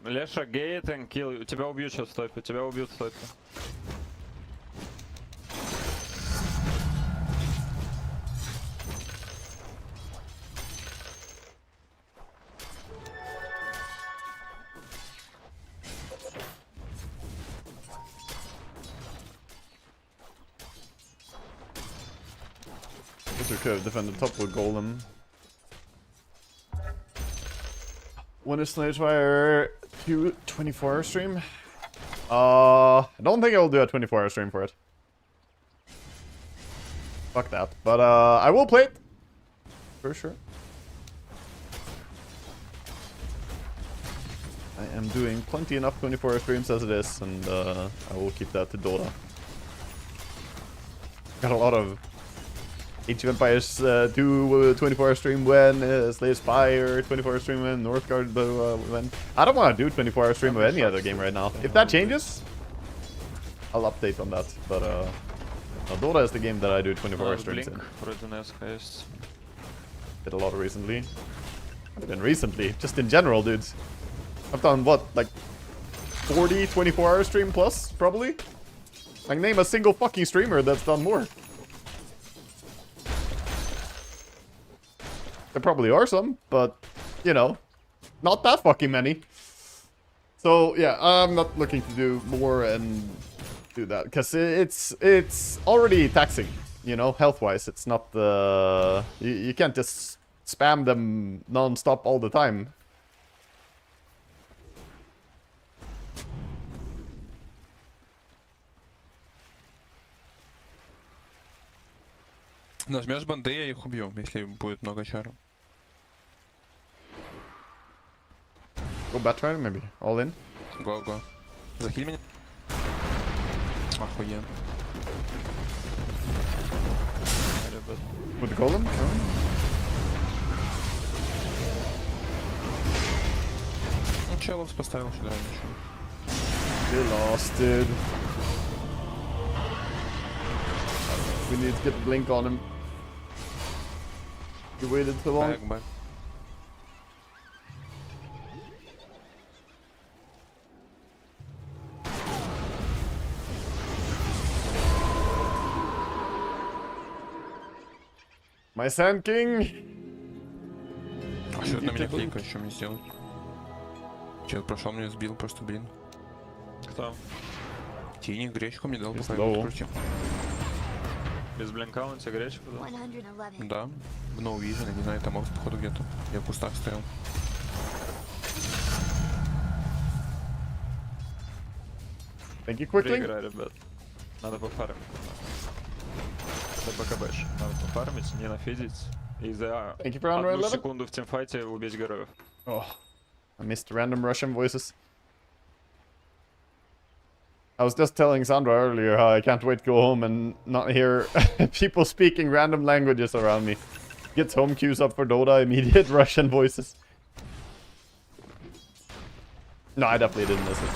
Леша гейт and kill. Тебя убьют сейчас в топе. Тебя убьют в топе. guess we could have defended top with Golem. When is Snowfire 24-hour stream? I don't think I will do a 24-hour stream for it. Fuck that. But I will play it. For sure. I am doing plenty enough 24-hour streams as it is, and I will keep that to Dota. Got a lot of Age of Empires do 24-hour stream when, Slay Spire 24-hour stream when, Northgard when. I don't want to do 24-hour stream of any other game right now. If that changes, I'll update on that. But Dota is the game that I do 24-hour streams in. Did a lot recently. Not even recently, just in general, dudes. I've done what, like 40 24-hour stream plus, probably? Like, name a single fucking streamer that's done more. There probably are some, but, you know, not that fucking many. So, yeah, I'm not looking to do more and do that, because it's already taxing, you know, health-wise. It's not the... You can't just spam them non-stop all the time. Нажмешь банды, я их убью, если будет много чаров. Go Batrider, maybe. All in. Го. Захиль меня. Охуенно. With the Golem? Ну, челов поставил сюда, ничего. You're lost, dude. We need to get the blink on him. You waited too long. Back. My Sand King! А что на меня кликает, что мне сделать? Человек прошел, меня сбил, просто блин. Кто? Тини, гречку мне дал, Без пока я лоу. подкрутил. Без блинка он тебе гречку дал? 111. Да, в No Vision, я не знаю, там Ozzed, походу где-то. Я в кустах стоял. Thank you quickly. Проиграй, ребят. Надо пофармить. Это БКБш. Надо пофармить, не нафидить. И за Thank you for Unreal одну 11. секунду в тимфайте убить героев. Oh, I missed random Russian voices. I was just telling Sandra earlier how I can't wait to go home and not hear people speaking random languages around me. Gets home queues up for Dota, immediate Russian voices. No, I definitely didn't miss it.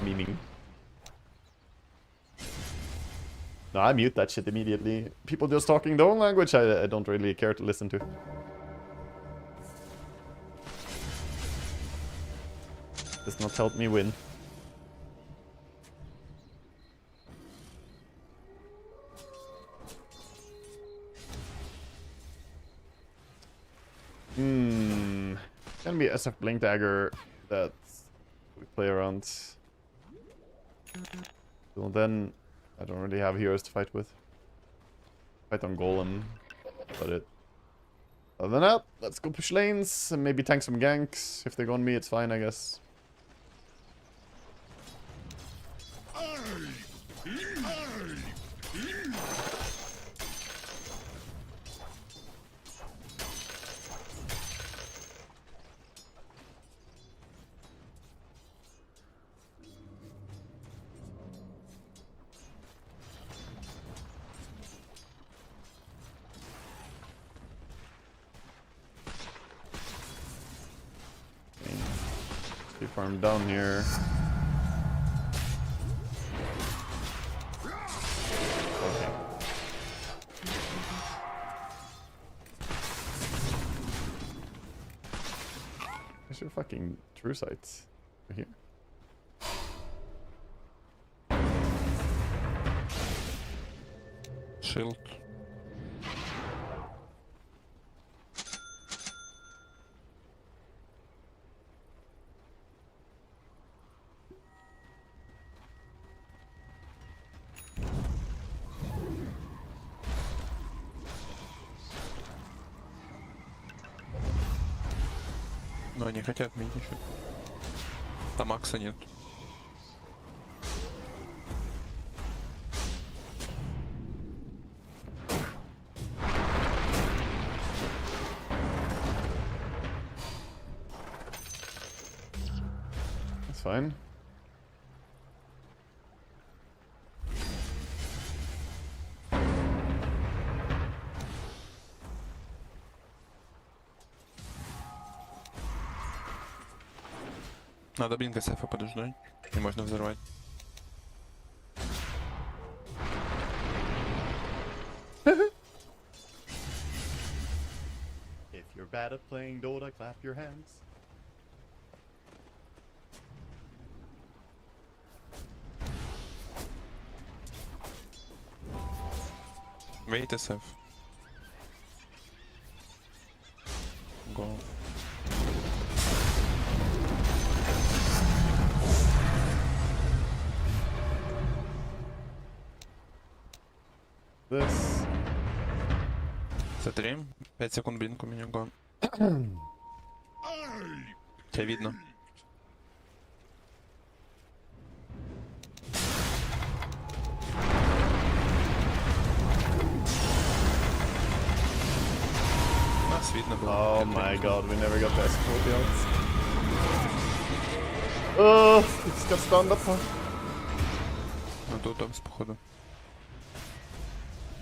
Meaning. No, I mute that shit immediately. People just talking their own language, I don't really care to listen to. Does not help me win. Can be SF Blink Dagger that we play around. So then I don't really have heroes to fight with. Fight on Golem, but it. Other than that, let's go push lanes and maybe tank some ganks. If they go on me, it's fine, I guess. Farm down here. Okay. Where's your fucking true sights? Right here. Shield. Но они хотят мид еще. Там Макса нет. That's fine. Надо блинка сейфа подождать. И можно взорвать. If you're bad at playing Dota, clap your hands. Wait SF. Go. This. Смотри, 5 секунд блинк у меня го. Тебя видно. Нас видно было. Oh my god, we never got the escort yet. Oh, it's got stunned up. Ну тут там, походу.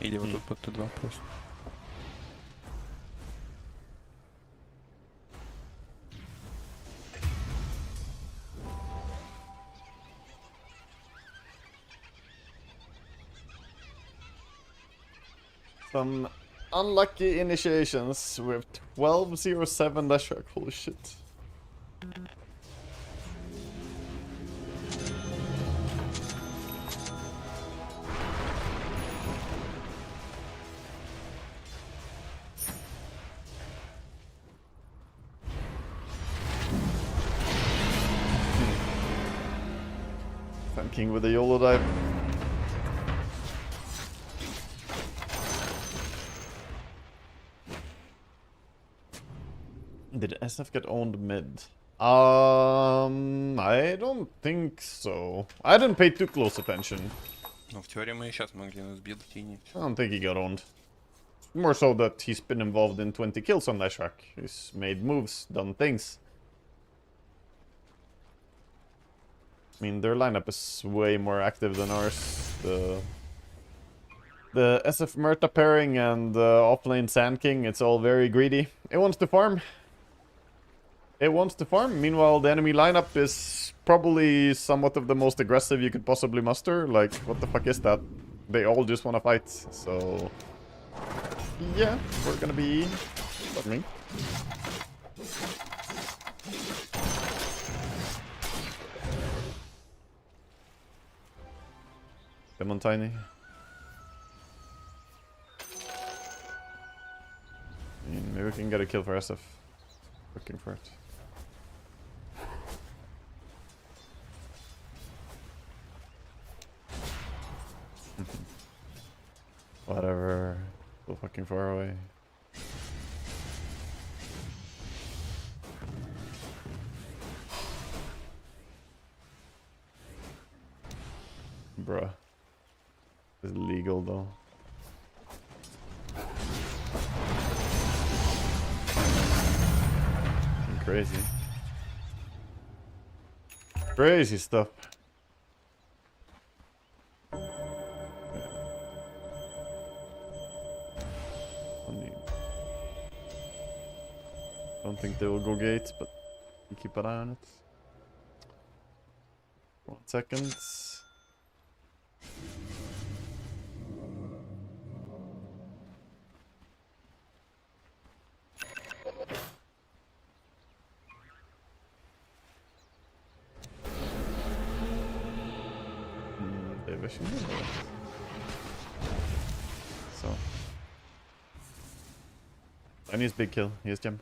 Или вот тут под Т2 просто. Some unlucky initiations with 1207 dash track. Holy shit. King with the YOLO dive. Did SF get owned mid? I don't think so. I didn't pay too close attention. Ну, в теории мы и сейчас могли нас бить, тянить. I don't think he got owned. More so that he's been involved in 20 kills on that track. He's made moves, done things. I mean, their lineup is way more active than ours. The SF Murta pairing and offlane Sand King, it's all very greedy. It wants to farm. It wants to farm. Meanwhile, the enemy lineup is probably somewhat of the most aggressive you could possibly muster. Like, what the fuck is that? They all just want to fight. So, yeah, we're gonna be farming. Come on, Tiny. Maybe we can get a kill for SF. Looking for it. Whatever. So fucking far away. Bruh. This is legal though. Crazy. Crazy stuff. Don't think they will go gates, but keep an eye on it. 1 second. Division. So. I need big kill. Here's Gem.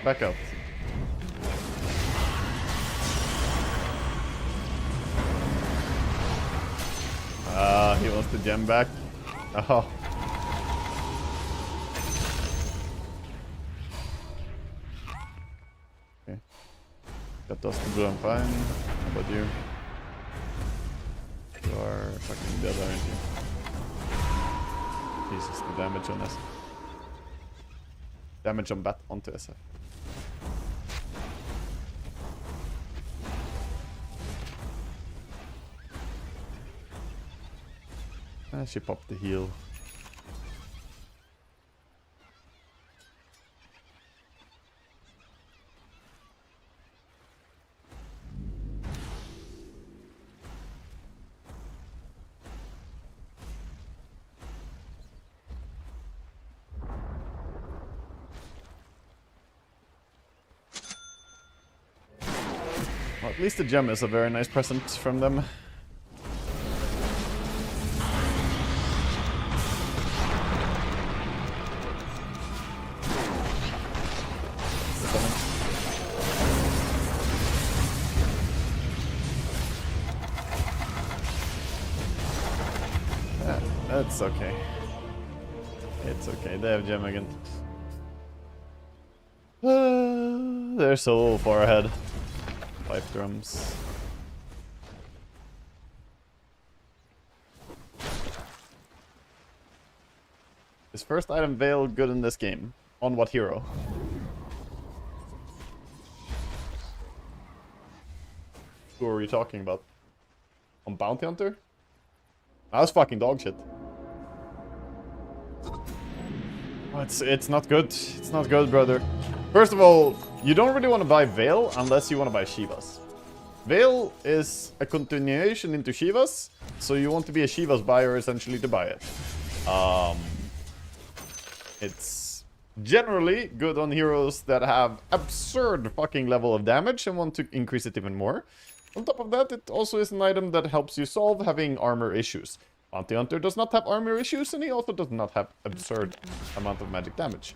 Back out. He wants the gem back. Oh. Okay. Got dust blue, I'm fine. How about you? You are fucking dead, aren't you? Jesus, the damage on SF. Damage on bat onto SF. Ah, she popped the heal. Well, at least the gem is a very nice present from them. That's okay. It's okay. They have gem again. They're so far ahead. 5 drums. His first item Veil good in this game. On what hero? Who are we talking about? On Bounty Hunter? That was fucking dog shit. Oh, it's not good. It's not good, brother. First of all, you don't really want to buy Veil unless you want to buy Shivas. Veil is a continuation into Shivas, so you want to be a Shivas buyer essentially to buy it. It's generally good on heroes that have absurd fucking level of damage and want to increase it even more. On top of that, it also is an item that helps you solve having armor issues. Bounty Hunter does not have armor issues, and he also does not have absurd amount of magic damage.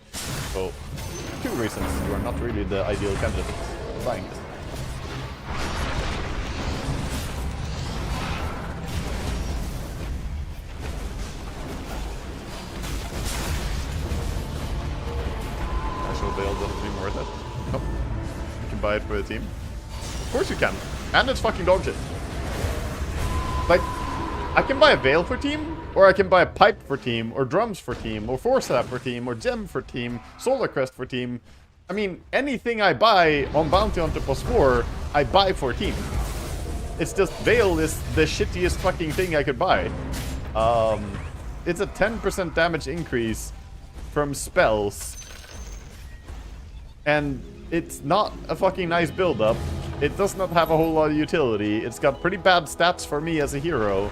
So, 2 reasons you are not really the ideal candidate for buying this. Actual Veil doesn't seem worth it. Nope. You can buy it for the team. Of course you can. And it's fucking dog shit. Like, I can buy a Veil for team, or I can buy a Pipe for team, or Drums for team, or Force for team, or Gem for team, Solar Crest for team. I mean, anything I buy on Bounty Hunter +4, I buy for team. It's just Veil is the shittiest fucking thing I could buy. It's a 10% damage increase from spells. And it's not a fucking nice build-up. It does not have a whole lot of utility. It's got pretty bad stats for me as a hero.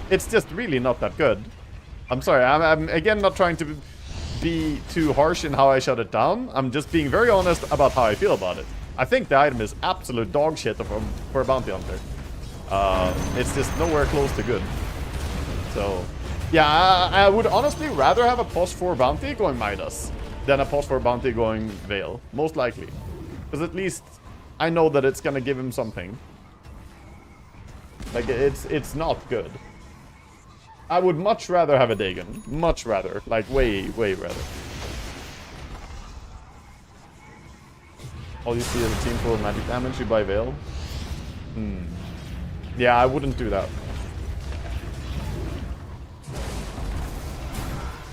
It's just really not that good. I'm sorry, I'm again not trying to be too harsh in how I shut it down. I'm just being very honest about how I feel about it. I think the item is absolute dog shit for a Bounty Hunter. It's just nowhere close to good. So, yeah, I would honestly rather have a +4 Bounty going Midas than a +4 Bounty going Veil. Most likely. Because at least I know that it's gonna give him something. Like, it's not good. I would much rather have a Dagon. Much rather. Like, way, way rather. All you see is a team full of magic damage, you buy Veil? Yeah, I wouldn't do that.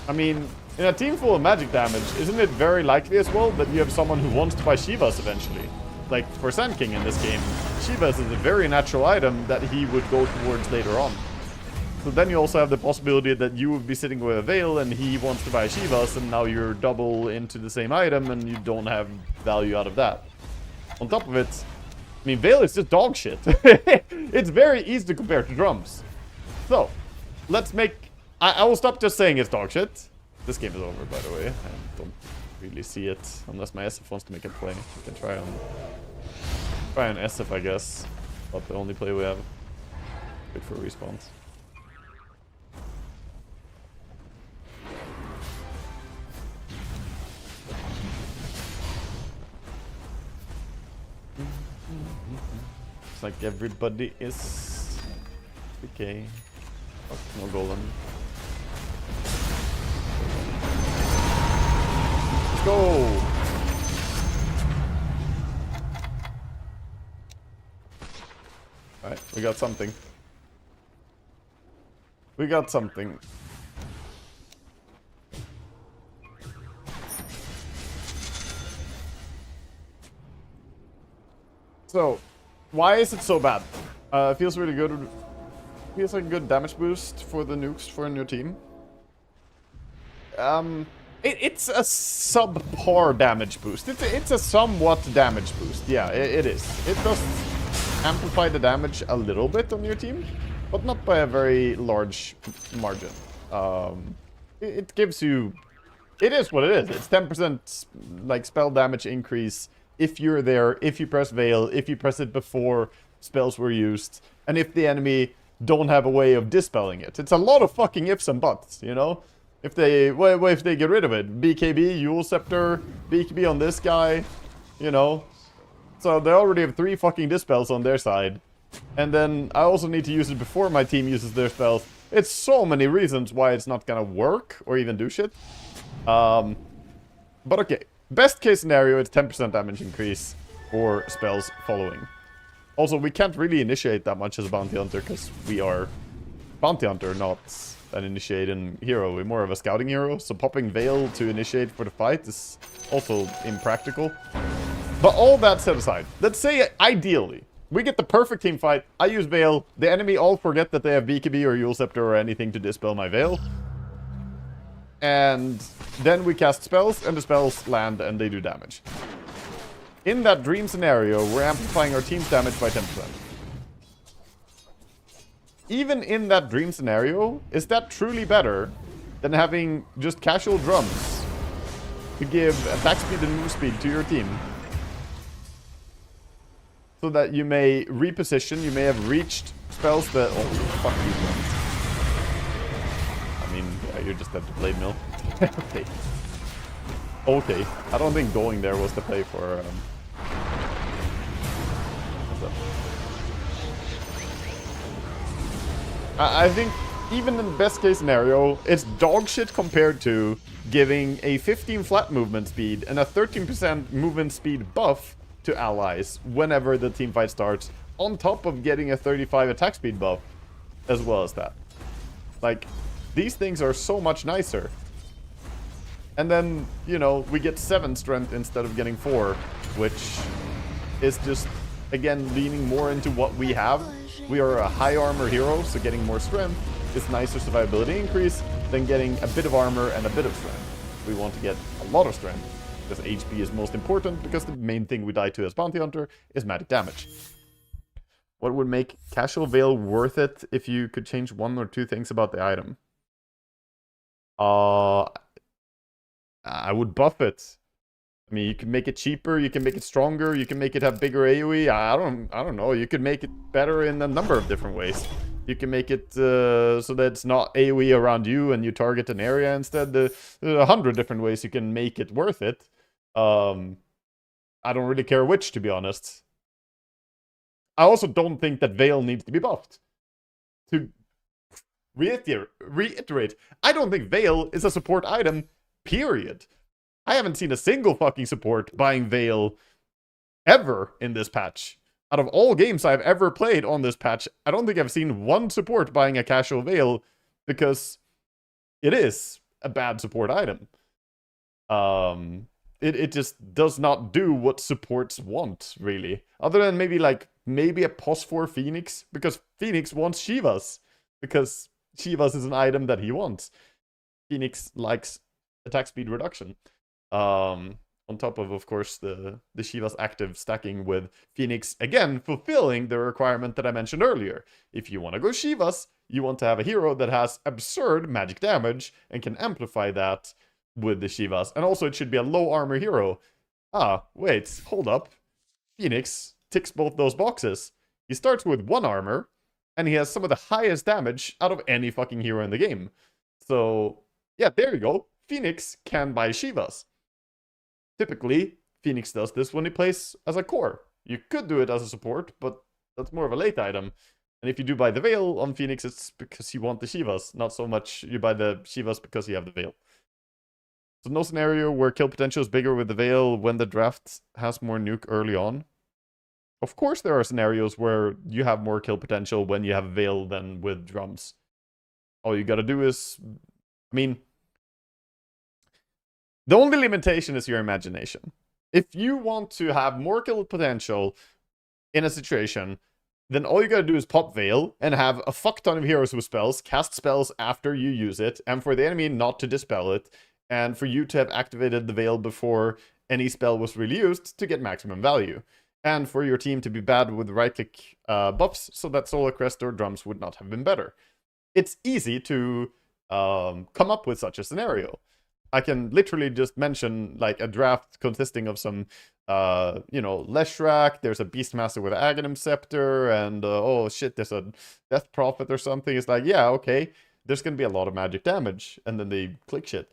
I mean, in a team full of magic damage, isn't it very likely as well that you have someone who wants to buy Shivas eventually? Like, for Sand King in this game, Shivas is a very natural item that he would go towards later on. So then you also have the possibility that you would be sitting with a Veil and he wants to buy Shivas, and now you're double into the same item and you don't have value out of that. On top of it, I mean, Veil is just dog shit. It's very easy to compare to Drums. So, let's make... I will stop just saying it's dog shit. This game is over, by the way. I don't really see it unless my SF wants to make a play. We can try on SF, I guess. But the only play we have. Wait for a response. It's like everybody is okay. Fuck, no golem. Let's go! Alright, we got something. We got something. So, why is it so bad? It feels really good. Feels like a good damage boost for the nukes for a new team. It's a subpar damage boost. It's a somewhat damage boost. Yeah, it is. It does amplify the damage a little bit on your team, but not by a very large margin. It gives you... It is what it is. It's 10% like spell damage increase if you're there, if you press Veil, if you press it before spells were used, and if the enemy don't have a way of dispelling it. It's a lot of fucking ifs and buts, you know? If they, well, if they get rid of it, BKB, Yule Scepter, BKB on this guy, you know? So they already have 3 fucking dispels on their side. And then I also need to use it before my team uses their spells. It's so many reasons why it's not gonna work or even do shit. But okay. Best case scenario, it's 10% damage increase for spells following. Also, we can't really initiate that much as a bounty hunter because we are bounty hunter, not an initiating hero. We're more of a scouting hero, so popping Veil to initiate for the fight is also impractical. But all that set aside, let's say ideally, we get the perfect team fight, I use Veil, the enemy all forget that they have BKB or Yule Scepter or anything to dispel my Veil. And then we cast spells, and the spells land and they do damage. In that dream scenario, we're amplifying our team's damage by 10%. Even in that dream scenario, is that truly better than having just casual drums to give attack speed and move speed to your team? So that you may reposition, you may have reached spells that... Oh, fuck these ones. I mean, yeah, you're just at the blade mill. Okay. Okay. I don't think going there was the play for... I think even in the best case scenario, it's dog shit compared to giving a 15 flat movement speed and a 13% movement speed buff to allies whenever the team fight starts, on top of getting a 35 attack speed buff as well as that. Like, these things are so much nicer. And then, you know, we get 7 strength instead of getting 4, which is just, again, leaning more into what we have. We are a high armor hero, so getting more strength is nicer survivability increase than getting a bit of armor and a bit of strength. We want to get a lot of strength, because HP is most important, because the main thing we die to as bounty hunter is magic damage. What would make Casual Veil worth it if you could change 1 or 2 things about the item? I would buff it. I mean, you can make it cheaper, you can make it stronger, you can make it have bigger AoE. I don't know. You could make it better in a number of different ways. You can make it so that it's not AoE around you and you target an area instead. There's 100 different ways you can make it worth it. I don't really care which, to be honest. I also don't think that Veil needs to be buffed. To reiterate, I don't think Veil is a support item, period. I haven't seen a single fucking support buying Veil ever in this patch. Out of all games I've ever played on this patch, I don't think I've seen one support buying a Casual Veil, because it is a bad support item. It just does not do what supports want, really. Other than maybe a POS4 Phoenix, because Phoenix wants Shivas. Because Shivas is an item that he wants. Phoenix likes attack speed reduction. On top of course, the Shiva's active stacking with Phoenix, again, fulfilling the requirement that I mentioned earlier. If you want to go Shivas, you want to have a hero that has absurd magic damage and can amplify that with the Shivas. And also, it should be a low armor hero. Ah, wait, hold up. Phoenix ticks both those boxes. He starts with 1 armor, and he has some of the highest damage out of any fucking hero in the game. So, yeah, there you go. Phoenix can buy Shivas. Typically, Phoenix does this when he plays as a core. You could do it as a support, but that's more of a late item. And if you do buy the Veil on Phoenix, it's because you want the Shivas, not so much you buy the Shivas because you have the Veil. So no scenario where kill potential is bigger with the Veil when the draft has more nuke early on. Of course there are scenarios where you have more kill potential when you have Veil than with drums. All you gotta do is... I mean... The only limitation is your imagination. If you want to have more kill potential in a situation, then all you gotta do is pop Veil and have a fuck ton of heroes with spells, cast spells after you use it, and for the enemy not to dispel it, and for you to have activated the Veil before any spell was really used to get maximum value. And for your team to be bad with right-click buffs, so that Solar Crest or drums would not have been better. It's easy to come up with such a scenario. I can literally just mention like a draft consisting of some, you know, Leshrac, there's a Beastmaster with Aghanim Scepter, and oh shit, there's a Death Prophet or something. It's like, yeah, okay, there's gonna be a lot of magic damage, and then they click shit.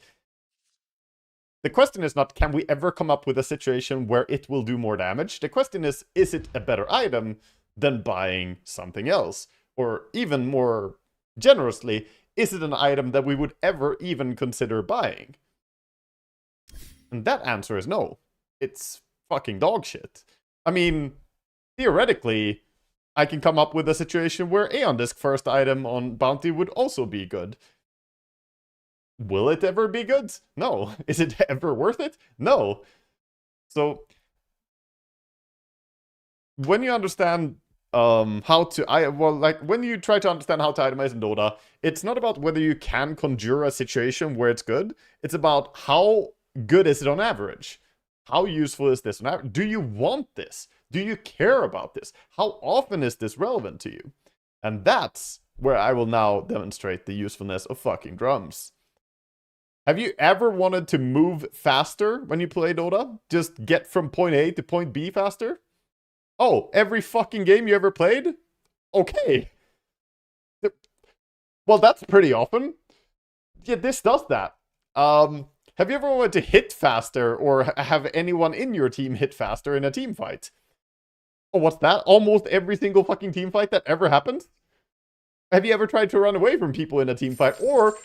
The question is not, can we ever come up with a situation where it will do more damage? The question is it a better item than buying something else? Or even more generously, is it an item that we would ever even consider buying? And that answer is no. It's fucking dog shit. I mean, theoretically, I can come up with a situation where Aeon Disc first item on Bounty would also be good. Will it ever be good? No. Is it ever worth it? No. So, when you understand how to... when you try to understand how to itemize in Dota, it's not about whether you can conjure a situation where it's good. It's about how good is it on average? How useful is this on average? Do you want this? Do you care about this? How often is this relevant to you? And that's where I will now demonstrate the usefulness of fucking drums. Have you ever wanted to move faster when you play Dota? Just get from point A to point B faster? Oh, every fucking game you ever played? Okay. Well, that's pretty often. Yeah, this does that. Have you ever wanted to hit faster or have anyone in your team hit faster in a team fight? Oh, what's that? Almost every single fucking team fight that ever happened? Have you ever tried to run away from people in a team fight or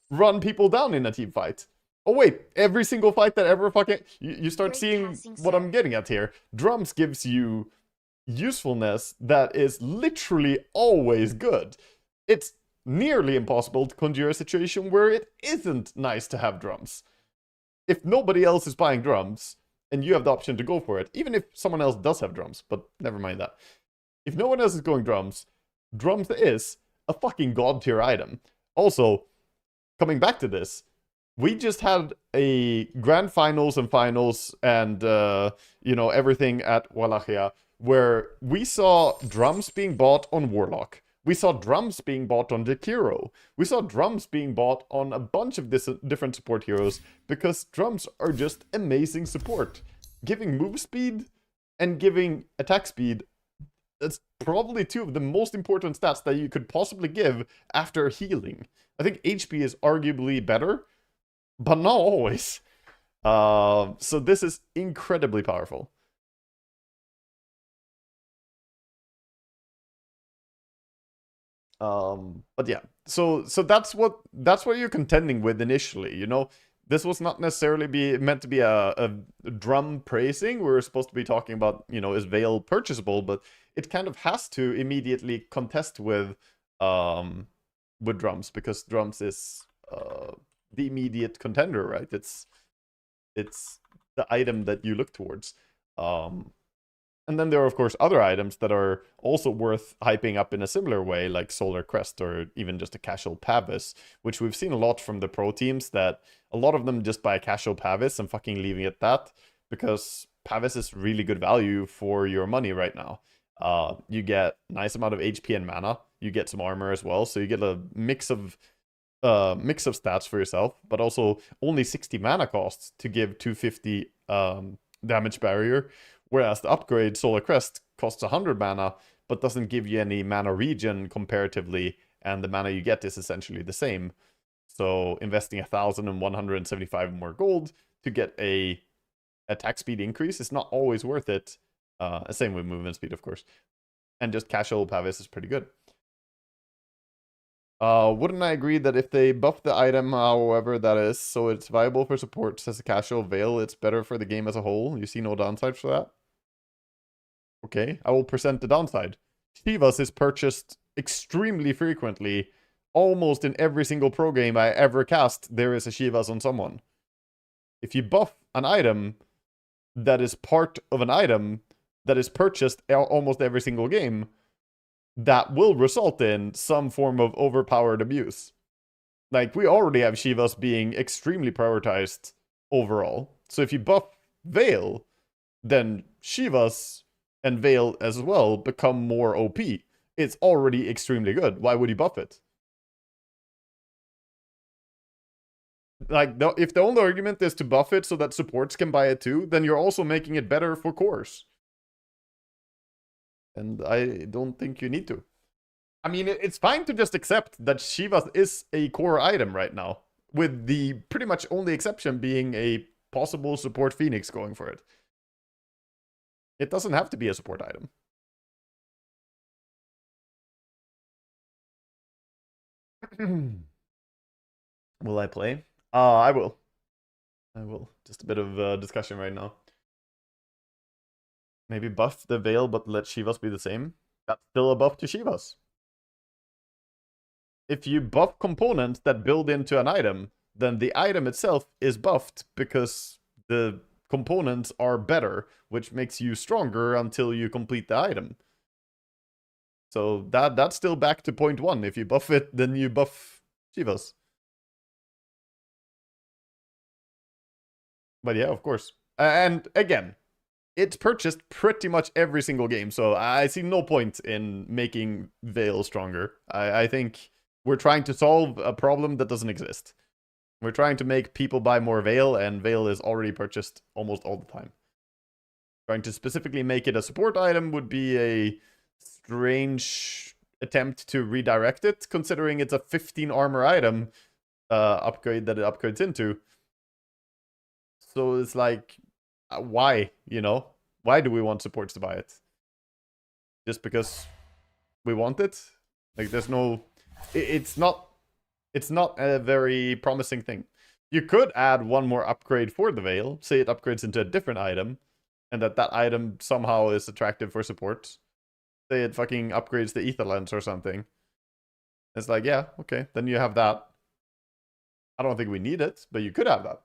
run people down in a team fight? Oh wait, every single fight that ever fucking... You start seeing what I'm getting at here. Drums gives you usefulness that is literally always good. It's nearly impossible to conjure a situation where it isn't nice to have drums. If nobody else is buying drums, and you have the option to go for it, even if someone else does have drums, but never mind that. If no one else is going drums, drums is a fucking god tier item. Also, coming back to this, we just had a grand finals and you know, everything at Wallachia, where we saw drums being bought on Warlock. We saw drums being bought on Jakiro. We saw drums being bought on a bunch of different support heroes because drums are just amazing support. Giving move speed and giving attack speed, that's probably two of the most important stats that you could possibly give after healing. I think HP is arguably better, but not always. So this is incredibly powerful. But yeah, so that's what you're contending with initially, you know. This was not necessarily meant to be a drum praising. We were supposed to be talking about, you know, is Veil purchasable, but it kind of has to immediately contest with drums, because drums is the immediate contender, right? It's the item that you look towards. And then there are, of course, other items that are also worth hyping up in a similar way, like Solar Crest or even just a casual Pavis, which we've seen a lot from the pro teams, that a lot of them just buy a casual Pavis and fucking leaving it at that, because Pavis is really good value for your money right now. You get a nice amount of HP and mana. You get some armor as well, so you get a mix of stats for yourself, but also only 60 mana costs to give 250 damage barrier. Whereas the upgrade Solar Crest costs 100 mana, but doesn't give you any mana regen comparatively, and the mana you get is essentially the same. So investing 1,175 more gold to get a attack speed increase is not always worth it. Same with movement speed, of course. And just casual Pavis is pretty good. Wouldn't I agree that if they buff the item, however that is, so it's viable for supports as a casual Veil, it's better for the game as a whole? You see no downside for that? Okay, I will present the downside. Shivas is purchased extremely frequently. Almost in every single pro game I ever cast, there is a Shivas on someone. If you buff an item that is part of an item that is purchased almost every single game, that will result in some form of overpowered abuse. Like, we already have Shivas being extremely prioritized overall. So if you buff Veil, then Shivas and Veil as well become more OP. It's already extremely good. Why would you buff it? Like, if the only argument is to buff it so that supports can buy it too, then you're also making it better for cores. And I don't think you need to. I mean, it's fine to just accept that Shivas is a core item right now, with the pretty much only exception being a possible support Phoenix going for it. It doesn't have to be a support item. Will I play? I will. I will. Just a bit of discussion right now. Maybe buff the Veil, but let Shivas be the same. That's still a buff to Shivas. If you buff components that build into an item, then the item itself is buffed because the components are better, which makes you stronger until you complete the item. So that's still back to point 1. If you buff it, then you buff Shivas. But yeah, of course. And again, it's purchased pretty much every single game, so I see no point in making Veil stronger. I think we're trying to solve a problem that doesn't exist. We're trying to make people buy more Veil, and Veil is already purchased almost all the time. Trying to specifically make it a support item would be a strange attempt to redirect it, considering it's a 15 armor item upgrade that it upgrades into. So it's like, why, you know? Why do we want supports to buy it? Just because we want it? Like, there's no... It's not a very promising thing. You could add one more upgrade for the Veil. Say it upgrades into a different item, and that item somehow is attractive for support. Say it fucking upgrades the Ether Lens or something. It's like, yeah, okay, then you have that. I don't think we need it, but you could have that.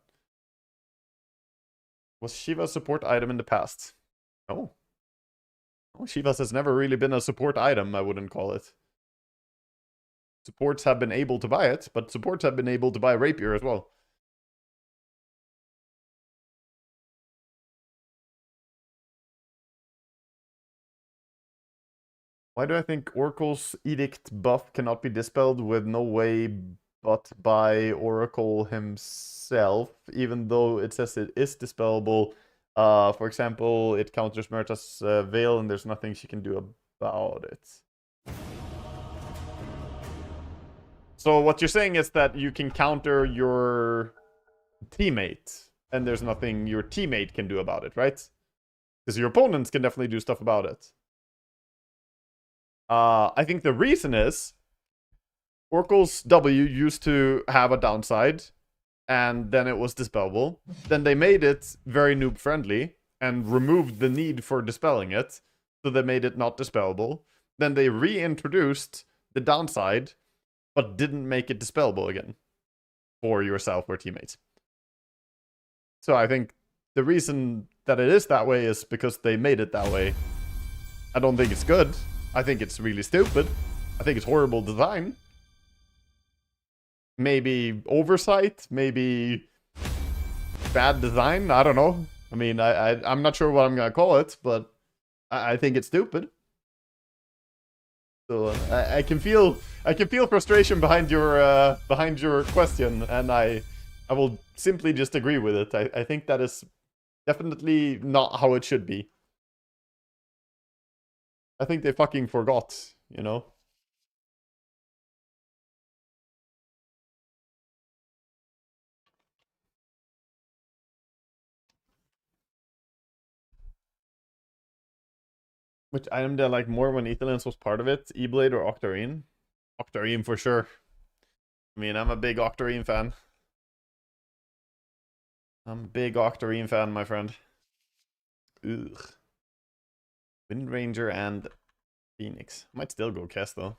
Was Shiva a support item in the past? No. Shivas has never really been a support item, I wouldn't call it. Supports have been able to buy it, but supports have been able to buy Rapier as well. Why do I think Oracle's Edict buff cannot be dispelled with no way but by Oracle himself, even though it says it is dispellable? For example, it counters Murta's Veil and there's nothing she can do about it. So what you're saying is that you can counter your teammate, and there's nothing your teammate can do about it, right? Because your opponents can definitely do stuff about it. I think the reason is Oracle's W used to have a downside, and then it was dispellable. Then they made it very noob friendly and removed the need for dispelling it, so they made it not dispellable. Then they reintroduced the downside, but didn't make it dispellable again for yourself or teammates. So I think the reason that it is that way is because they made it that way. I don't think it's good. I think it's really stupid. I think it's horrible design. Maybe oversight, maybe bad design, I don't know. I mean, I'm not sure what I'm gonna call it, but I think it's stupid. So I can feel frustration behind your question, and I will simply just agree with it. I think that is definitely not how it should be. I think they fucking forgot, you know? Which item did I like more when Ethelens was part of it? E-Blade or Octarine? Octarine for sure. I mean, I'm a big Octarine fan. I'm a big Octarine fan, my friend. Ugh. Wind Ranger and Phoenix. Might still go Kess though.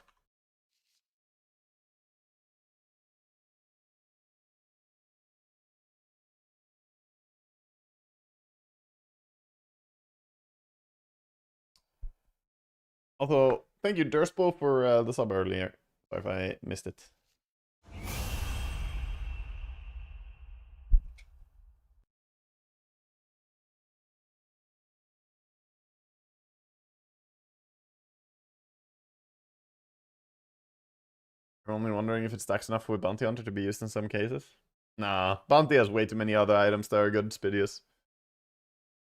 Although, thank you, Durspo, for the sub earlier. Sorry if I missed it. I'm only wondering if it stacks enough with Bounty Hunter to be used in some cases. Nah, Bounty has way too many other items that are good, Spidius.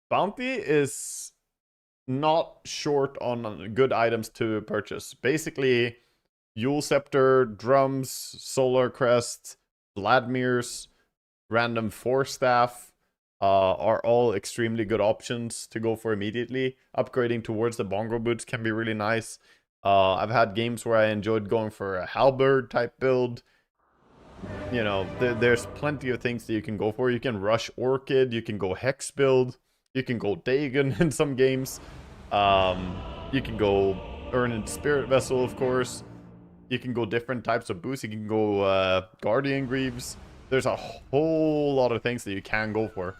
Bounty is not short on good items to purchase. Basically, Yule Scepter, Drums, Solar Crest, Vladmir's, Random Force Staff are all extremely good options to go for immediately. Upgrading towards the Bongo Boots can be really nice. I've had games where I enjoyed going for a Halberd type build. You know, there's plenty of things that you can go for. You can rush Orchid, you can go Hex build, you can go Dagon in some games. You can go Earned Spirit Vessel, of course. You can go different types of boosts. You can go Guardian Greaves. There's a whole lot of things that you can go for.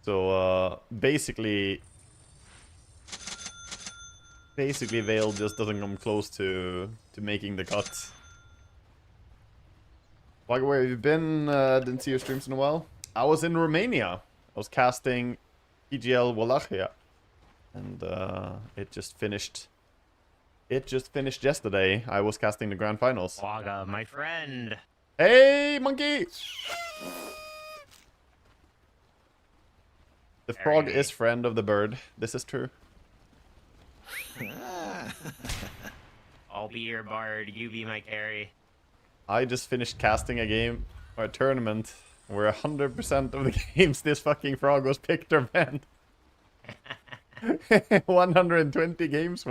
So basically Veil just doesn't come close to making the cut. Like, where have you been? Didn't see your streams in a while. I was in Romania. I was casting PGL Wallachia, and it just finished. It just finished yesterday. I was casting the grand finals. WAGA, my friend. Hey, monkey! The frog is friend of the bird. This is true. I'll be your bard, you be my carry. I just finished casting a game or a tournament where 100% of the games this fucking frog was picked or banned. 120 games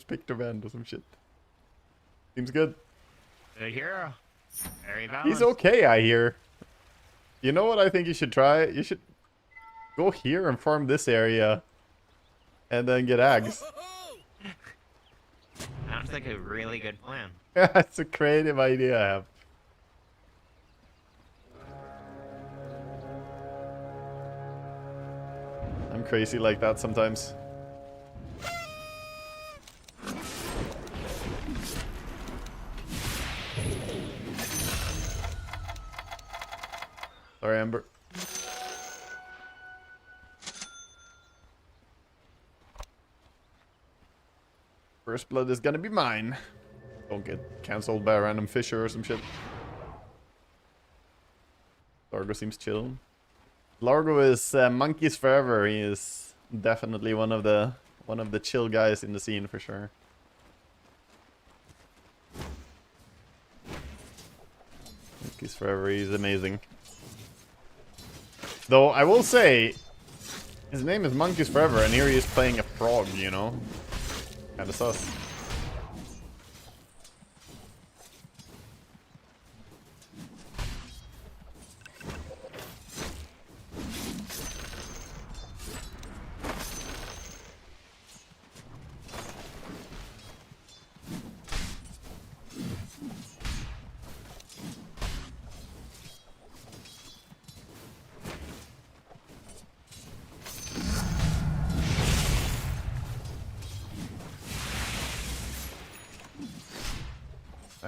picked or banned or some shit. Seems good. Good hero. Very balanced. He's okay, I hear. You know what I think you should try? You should go here and farm this area and then get Ags. Sounds like a really good plan. That's a creative idea I have. I'm crazy like that sometimes. Sorry, Ember. First blood is gonna be mine. Don't get cancelled by a random fisher or some shit. Largo seems chill. Largo is monkeys forever. He is definitely one of the chill guys in the scene for sure. Monkeys forever. He's amazing. Though I will say, his name is Monkeys Forever, and here he is playing a frog. You know, kind of sus.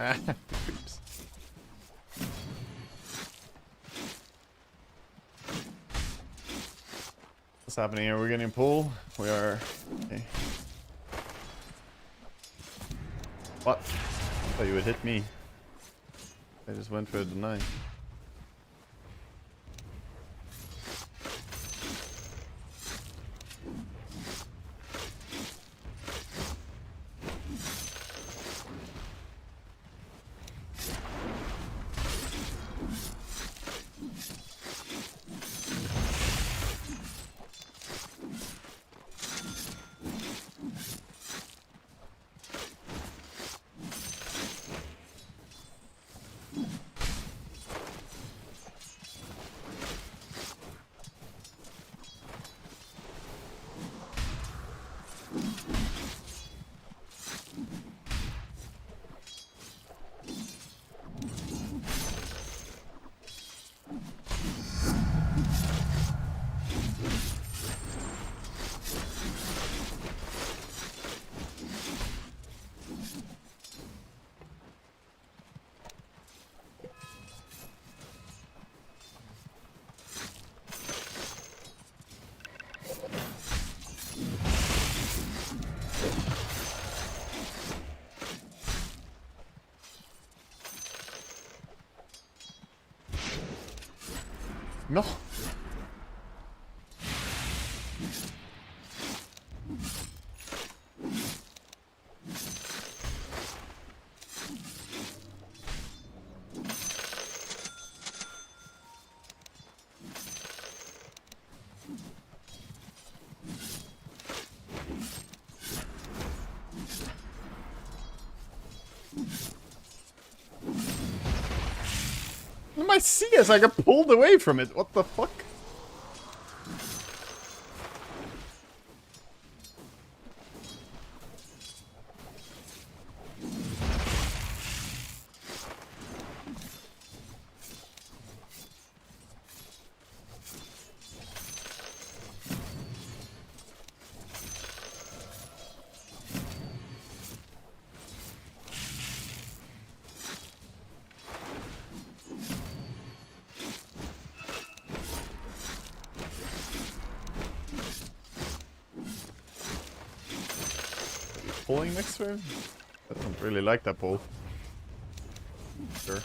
Oops. What's happening here? We're getting pulled. We are. Okay. What? I thought you would hit me. I just went for a deny. No. My CS, I got pulled away from it. What the fuck? Pulling next turn? I don't really like that pull. Sure.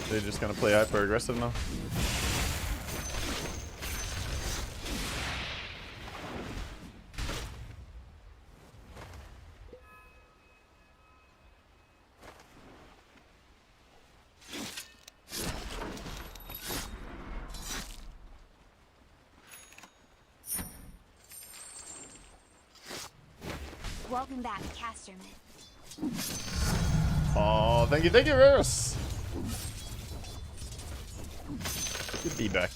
They're just gonna play hyper aggressive now. Welcome back, Casterman. Oh, thank you, Rose. Good to be back.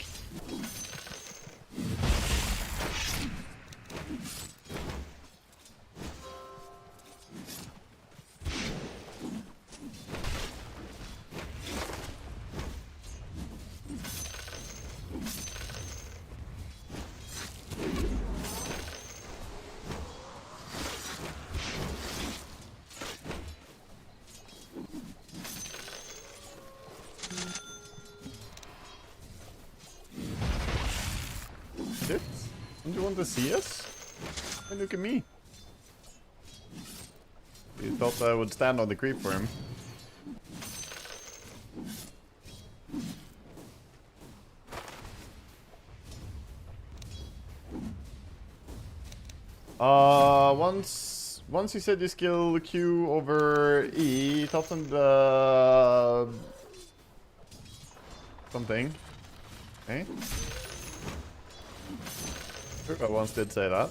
Shit. Don't you want to see us? Hey, look at me. You thought I would stand on the creep for him. Once you said you skill Q over E, tops on the something. Okay. Sure, I once did say that.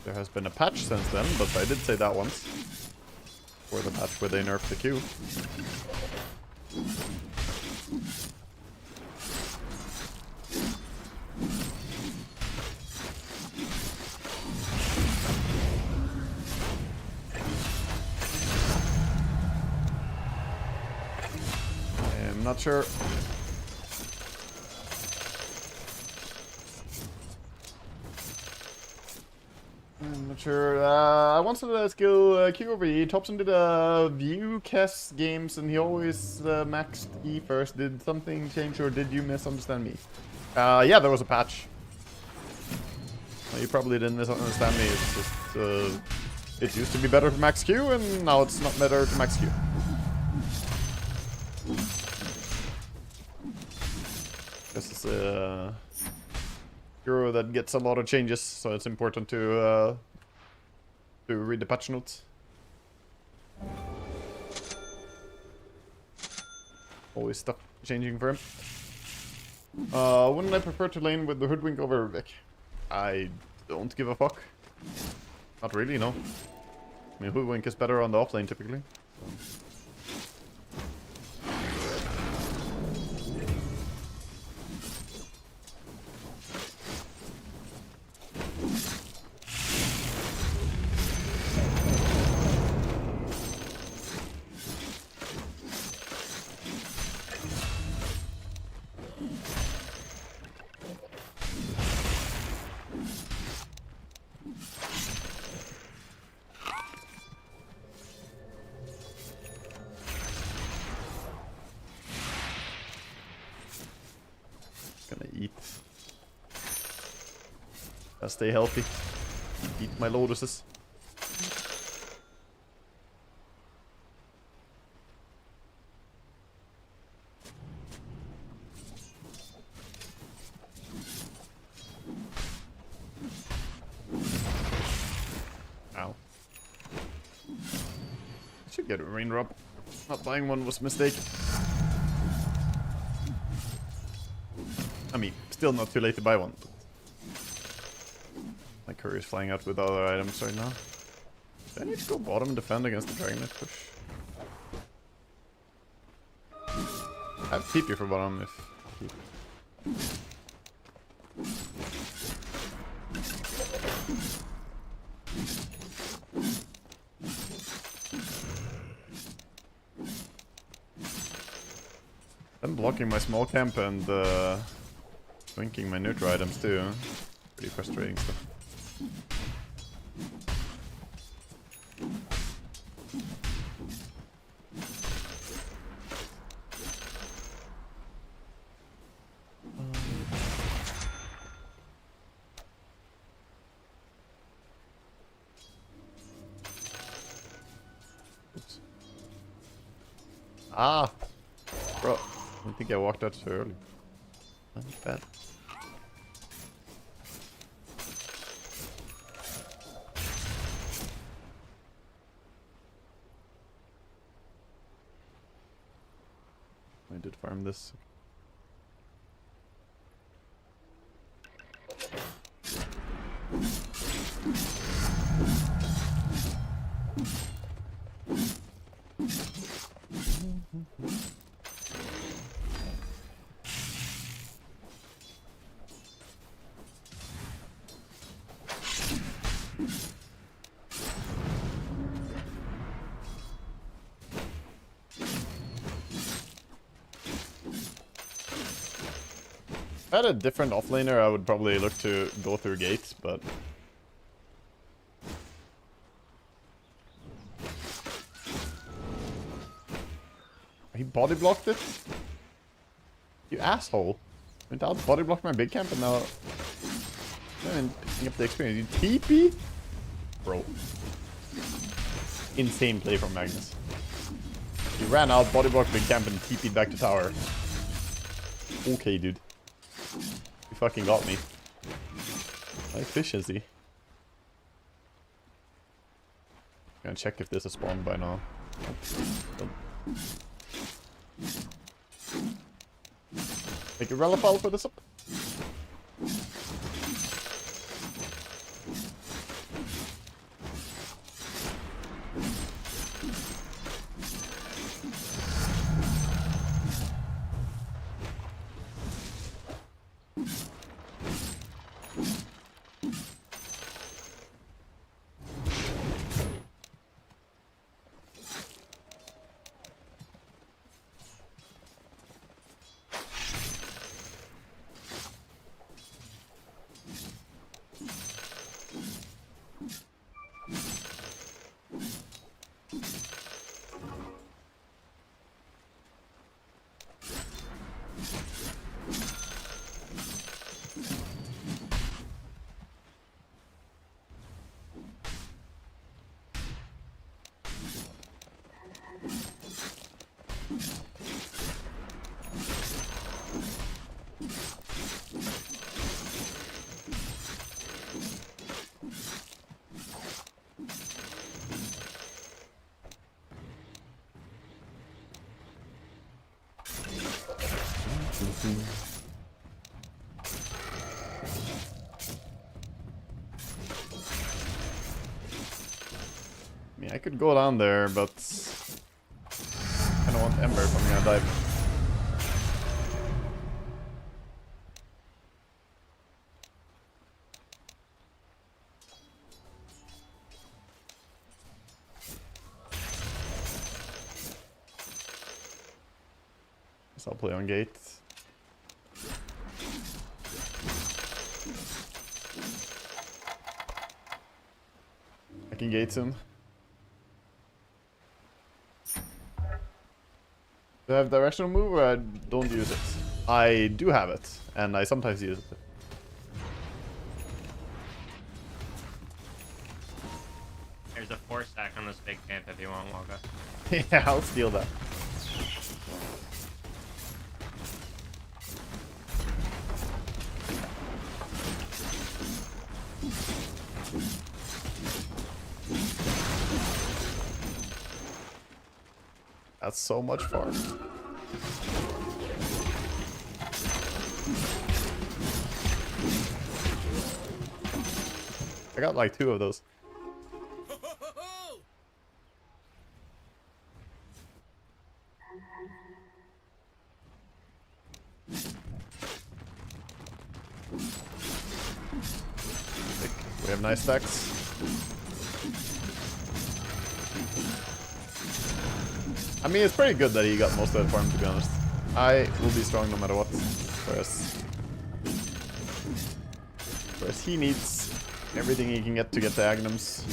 There has been a patch since then, but I did say that once. For the patch where they nerfed the Q. I'm not sure. I'm not sure. I wanted to skill Q over E. Thompson did a view cast games and he always maxed E first. Did something change or did you misunderstand me? Yeah, there was a patch. Well, you probably didn't misunderstand me. It's just it used to be better to max Q and now it's not better to max Q. This is a hero that gets a lot of changes, so it's important to read the patch notes. Always stuff changing for him. Wouldn't I prefer to lane with the Hoodwink over Vic? I don't give a fuck. Not really, no. I mean, Hoodwink is better on the offlane typically. Gonna eat. Gotta stay healthy. Eat my lotuses. get a rain drop. Not buying one was a mistake. I mean, still not too late to buy one. My courier is flying out with other items right now. Do I need to go bottom and defend against the Dragon Knight push? I have TP for bottom if... I'm blocking my small camp and swinking my neutral items too. Pretty frustrating stuff. Oops. Ah! Bro, I think I walked out too early. Not bad. I did farm this. If I had a different offlaner, I would probably look to go through gates, but... He body blocked it? You asshole. Went out, body blocked my big camp, and now... I'm even picking up the experience. You TP? Bro. Insane play from Magnus. He ran out, body blocked big camp, and TP'd back to tower. Okay, dude. You fucking got me. My efficiency. Gonna check if there's a spawn by now. Make a relapal for this up. I mean, I could go down there, but I don't want Ember if I'm gonna dive. Guess I'll play on gate. I can gate him. Do I have directional move or I don't use it? I do have it, and I sometimes use it. There's a 4-stack on this big camp if you want WAGA. Yeah, I'll steal that. That's so much farm. I got like 2 of those. We have nice stacks. I mean, it's pretty good that he got most of the farm, to be honest. I will be strong no matter what. Whereas he needs everything he can get to get the Agnums.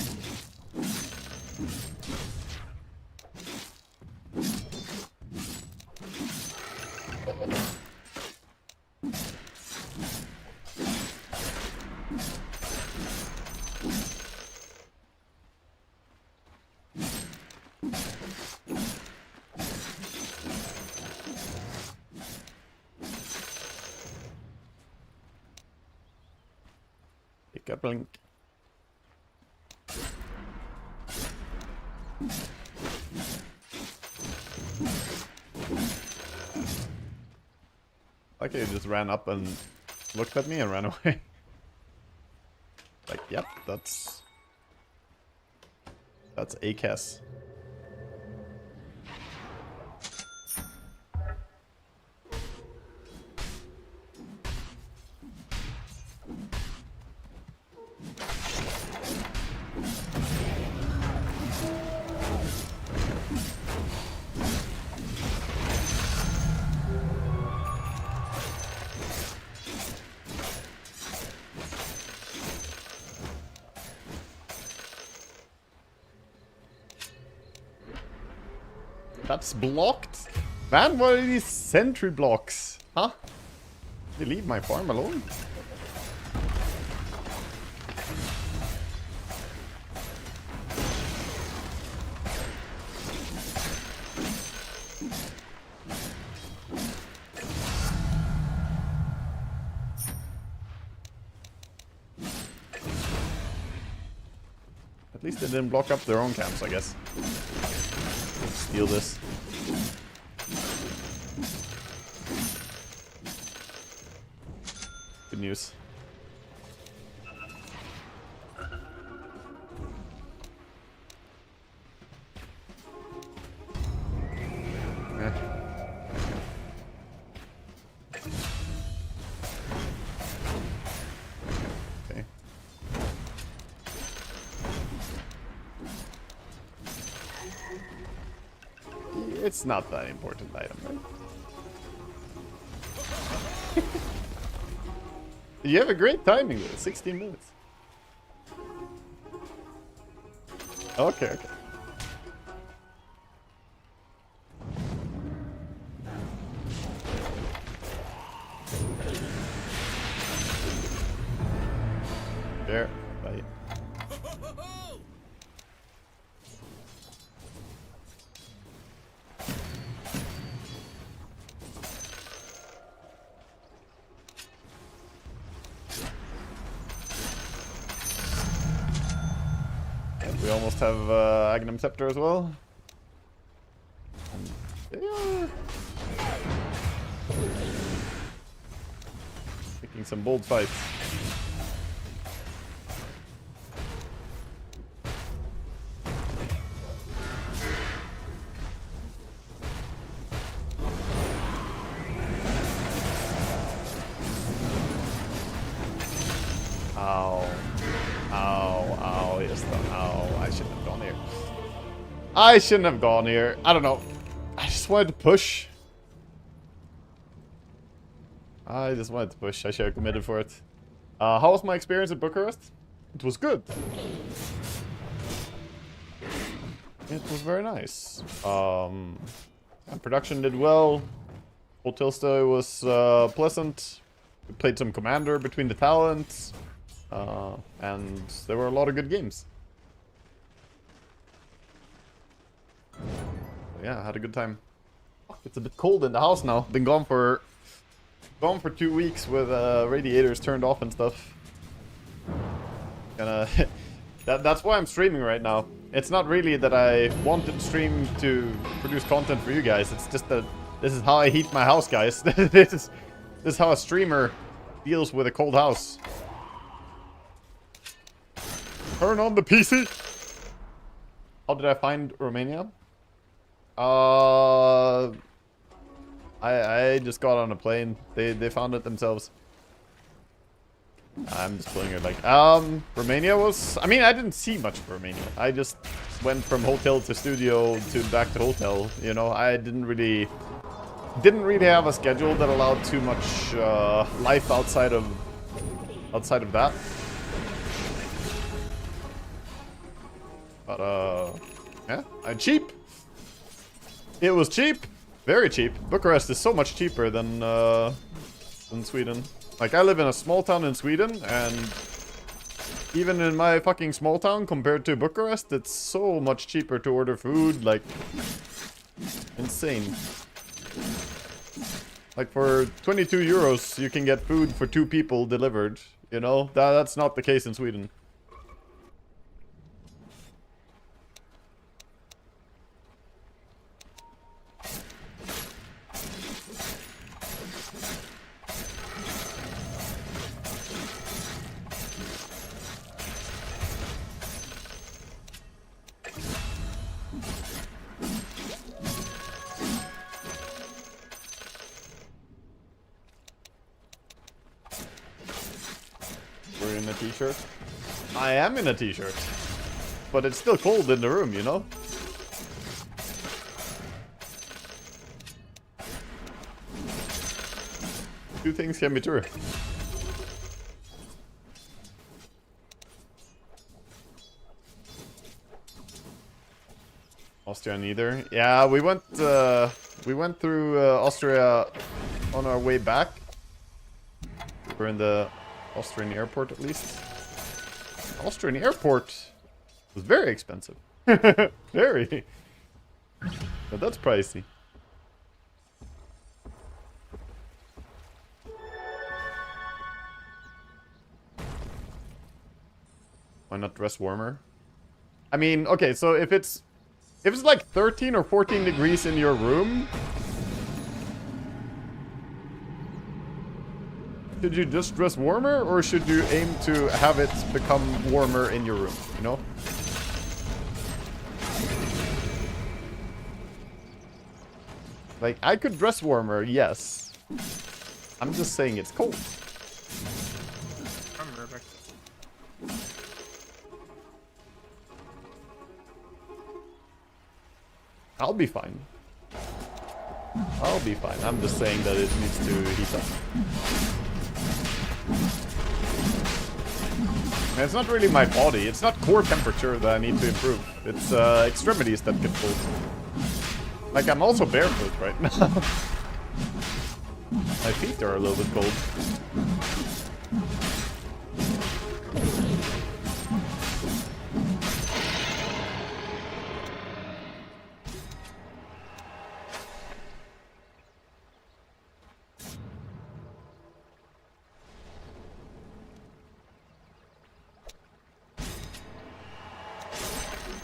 Pick up link. Okay, he just ran up and looked at me and ran away. Like, yep, that's ACAS. That's blocked? Man, what are these sentry blocks? Huh? You leave my farm alone? At least they didn't block up their own camps, I guess. Steal this. Good news. Eh. Okay. It's not that important item, right? You have a great timing with it, 16 minutes. Okay, okay. There, bye. We almost have Agnum Scepter as well. Yeah. Picking some bold fights. Ow. Ow, ow, yes, ow, I shouldn't have gone here. I shouldn't have gone here. I don't know. I just wanted to push. I just wanted to push. I should have committed for it. How was my experience at Bucharest? It was good. It was very nice. And production did well. Hotel stay was pleasant. We played some Commander between the talents. And there were a lot of good games. So yeah, I had a good time. It's a bit cold in the house now. Been gone for 2 weeks with radiators turned off and stuff. Gonna That's why I'm streaming right now. It's not really that I wanted to stream to produce content for you guys. It's just that this is how I heat my house, guys. This is how a streamer deals with a cold house. Turn on the PC. How did I find Romania? I just got on a plane. They found it themselves. I'm just pulling it like, Romania was, I mean, I didn't see much of Romania. I just went from hotel to studio to back to hotel, you know. I didn't really have a schedule that allowed too much life outside of that. But yeah, cheap. It was cheap, very cheap. Bucharest is so much cheaper than Sweden. Like, I live in a small town in Sweden, and even in my fucking small town compared to Bucharest, it's so much cheaper to order food, like, insane. Like, for 22 euros, you can get food for 2 people delivered, you know? That's not the case in Sweden. We're in a t-shirt. I am in a t-shirt. But it's still cold in the room, you know? Two things can be true. Austria neither. Yeah, we went through Austria on our way back. We're in the Austrian airport, at least. Austrian airport was very expensive. Very. But that's pricey. Why not dress warmer? I mean, okay, so if it's like 13 or 14 degrees in your room, should you just dress warmer, or should you aim to have it become warmer in your room, you know? Like, I could dress warmer, yes. I'm just saying it's cold. I'm Rubik. I'll be fine. I'll be fine. I'm just saying that it needs to heat up. And it's not really my body. It's not core temperature that I need to improve. It's extremities that get cold. Like, I'm also barefoot right now. My feet are a little bit cold.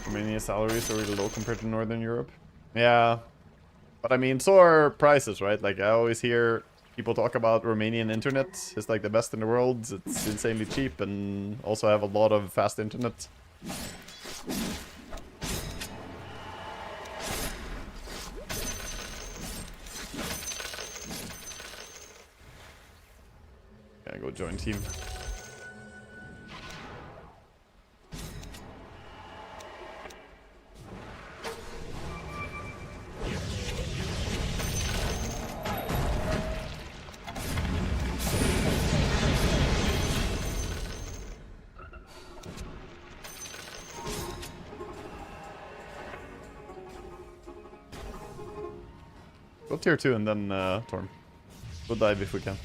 Romania salaries are really low compared to Northern Europe. Yeah. But I mean, so are prices, right? Like, I always hear people talk about Romanian internet. It's like the best in the world. It's insanely cheap and also have a lot of fast internet. Gotta go join team. Go tier 2 and then Torm. We'll dive if we can.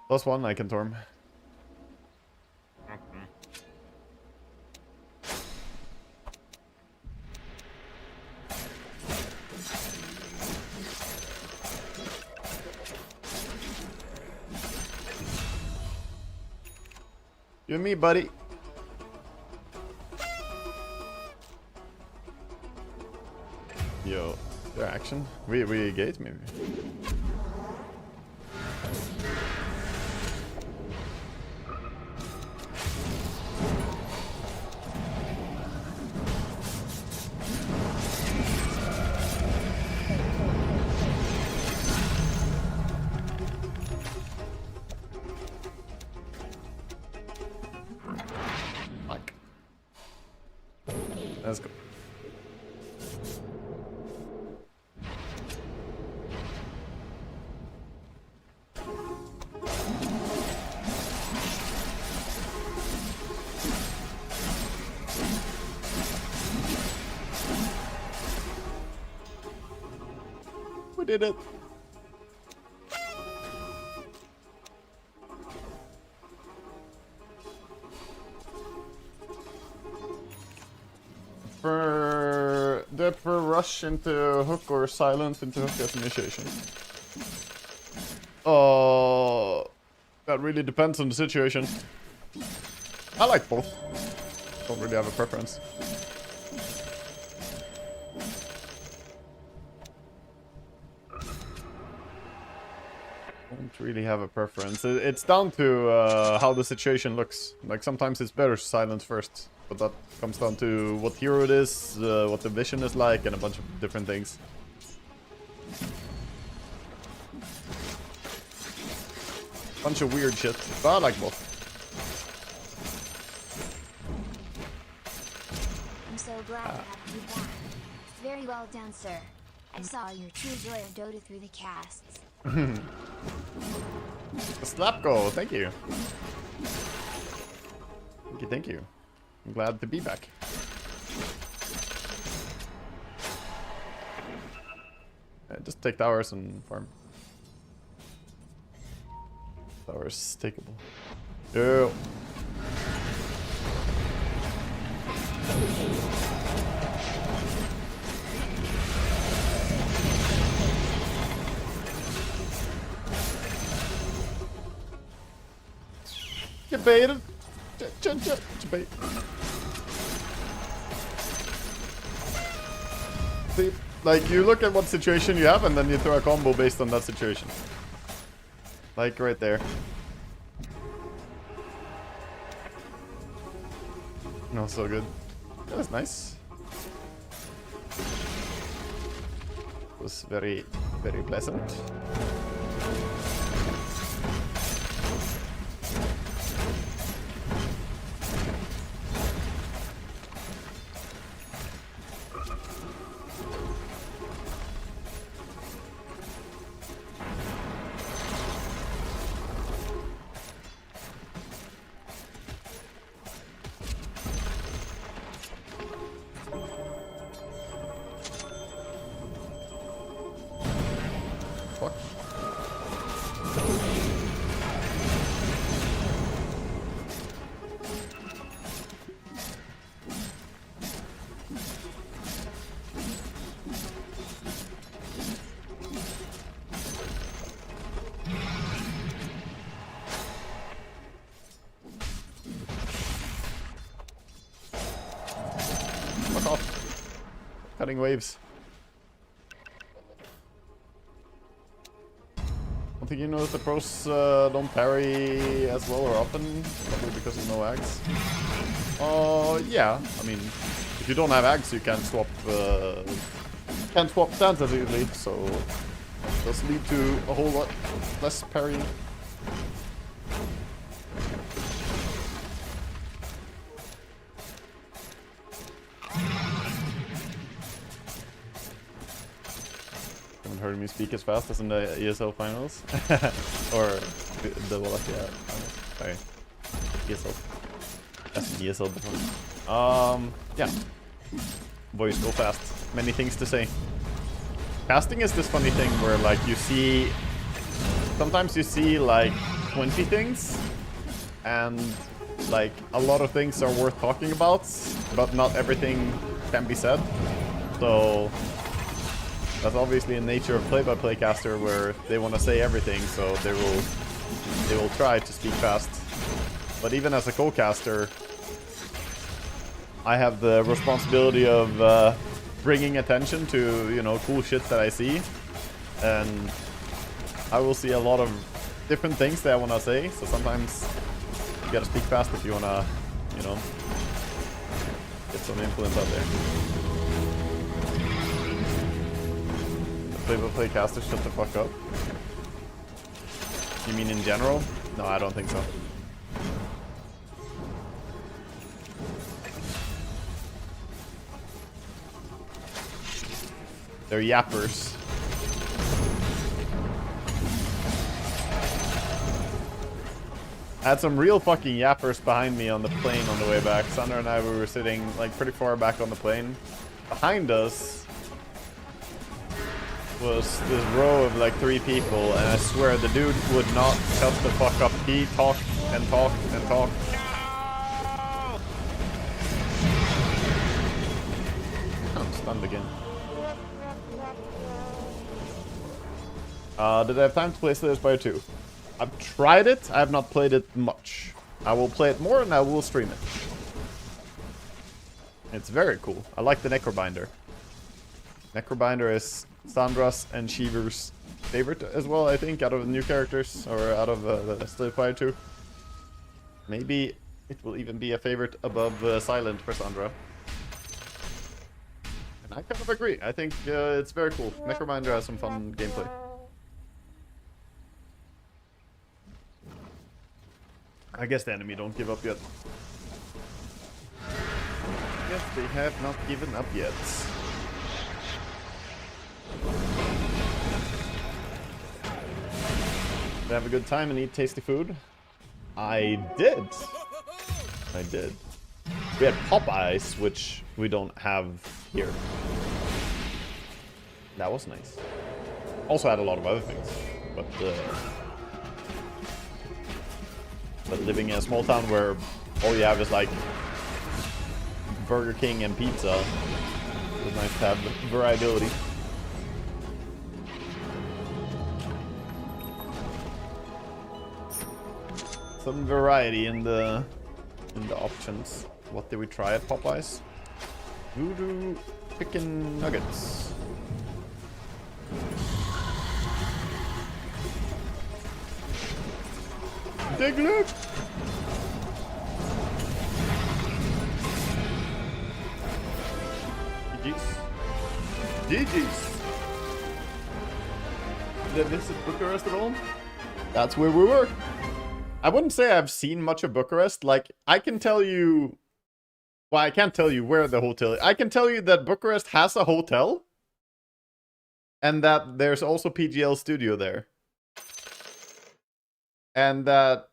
+1, I can Torm. Okay. You and me, buddy. Yo, their action. We gate maybe. Fuck. Let's go. We did it. For depth for rush into hook or silent into hook as initiation. That really depends on the situation. I like both. Don't really have a preference. Don't really have a preference. It's down to how the situation looks. Like sometimes it's better silence first, but that comes down to what hero it is, what the vision is like, and a bunch of different things. Bunch of weird shit, but I like both. I'm so glad to have you back. Very well done, sir. I saw your true joy of Dota through the casts. Slap goal, thank you. Thank you. I'm glad to be back. Just take towers and farm. Towers takeable. Yo. You baited. Bait. See, like you look at what situation you have and then you throw a combo based on that situation. Like right there. No, so good. That was nice. It was very, very pleasant. Fuck. Fuck off. Cutting waves. I think you know that the pros don't parry as well or often, probably because of no ags. Yeah. I mean, if you don't have ags, you can't swap stance as easily, so it does lead to a whole lot less parrying. Heard me speak as fast as in the ESL finals or the WAGA finals. Sorry, ESL. That's an ESL before. Yeah. voice go fast. Many things to say. Casting is this funny thing where like you see, sometimes you see like 20 things and like a lot of things are worth talking about, but not everything can be said. So that's obviously a nature of play-by-play caster where they want to say everything, so they will try to speak fast. But even as a co-caster, I have the responsibility of bringing attention to, you know, cool shit that I see. And I will see a lot of different things that I want to say. So sometimes you gotta speak fast if you want to, you know, get some influence out there. The play-by-play caster, shut the fuck up. You mean in general? No, I don't think so. They're yappers. I had some real fucking yappers behind me on the plane on the way back. Sandra and I, we were sitting like pretty far back on the plane. Behind us was this row of like 3 people, and I swear the dude would not shut the fuck up. He talked and talked and talked. I'm stunned again. Did I have time to play Slay the Spire 2? I've tried it, I have not played it much. I will play it more and I will stream it. It's very cool. I like the Necrobinder. Necrobinder is Sandra's and Shiver's favorite as well, I think, out of the new characters, or out of the Slay the Spire 2. Maybe it will even be a favorite above Silent for Sandra. And I kind of agree. I think it's very cool. Necrobinder has some fun gameplay. I guess the enemy don't give up yet. Yes, they have not given up yet. Did I have a good time and eat tasty food? I did. I did. We had Popeyes, which we don't have here. That was nice. Also had a lot of other things, but living in a small town where all you have is like Burger King and pizza, it was nice to have variability. Some variety in the options. What did we try at Popeyes? Voodoo chicken nuggets. Diglett! GG's. GG's! Did I visit Bucharest at all? That's where we were. I wouldn't say I've seen much of Bucharest. Like, I can tell you... Well, I can't tell you where the hotel is. I can tell you that Bucharest has a hotel. And that there's also PGL Studio there. And that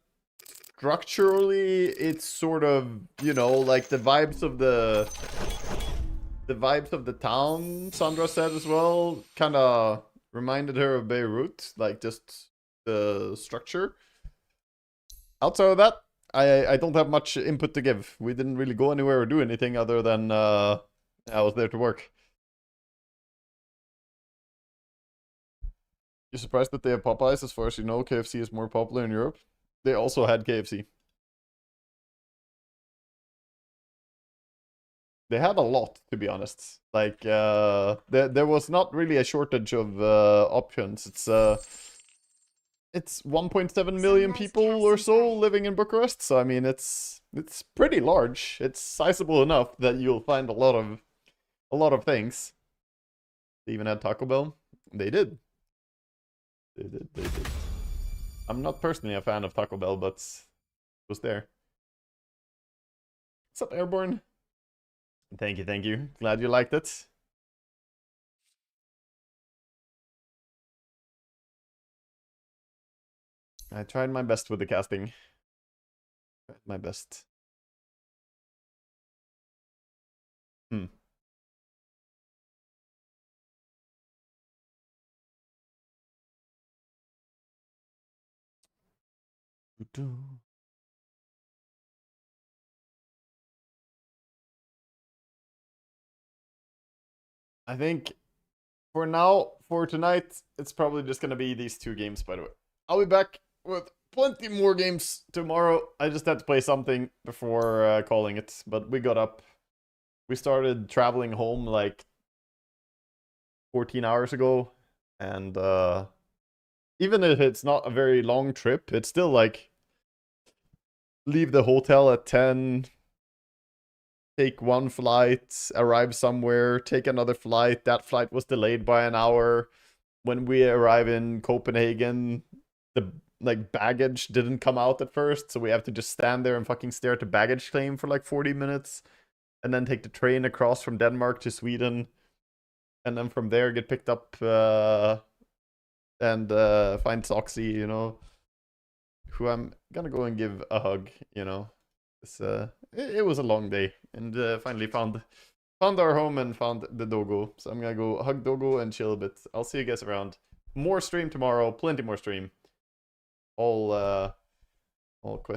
structurally it's sort of, you know, like the vibes of the town, Sandra said as well, kind of reminded her of Beirut, like just the structure. Outside of that, I don't have much input to give. We didn't really go anywhere or do anything other than I was there to work. You surprised that they have Popeyes? As far as you know, KFC is more popular in Europe. They also had KFC. They had a lot, to be honest. Like, there was not really a shortage of options. It's 1.7 million people or so living in Bucharest. So I mean, it's pretty large. It's sizable enough that you'll find a lot of things. They even had Taco Bell. They did. They did. I'm not personally a fan of Taco Bell, but it was there. What's up, Airborne? Thank you. Glad you liked it. I tried my best with the casting. Tried my best. I think for now, for tonight, it's probably just gonna be these 2 games, by the way. I'll be back with plenty more games tomorrow. I just had to play something before calling it, but we got up. We started traveling home like 14 hours ago, and even if it's not a very long trip, it's still like leave the hotel at 10, take 1 flight, arrive somewhere, take another flight. That flight was delayed by an hour. When we arrive in Copenhagen, the like baggage didn't come out at first, so we have to just stand there and fucking stare at the baggage claim for like 40 minutes, and then take the train across from Denmark to Sweden, and then from there get picked up and find Soxy, you know, who I'm gonna go and give a hug, you know. It was a long day, and finally found our home and found the doggo. So I'm gonna go hug doggo and chill a bit. I'll see you guys around. More stream tomorrow, plenty more stream. All quest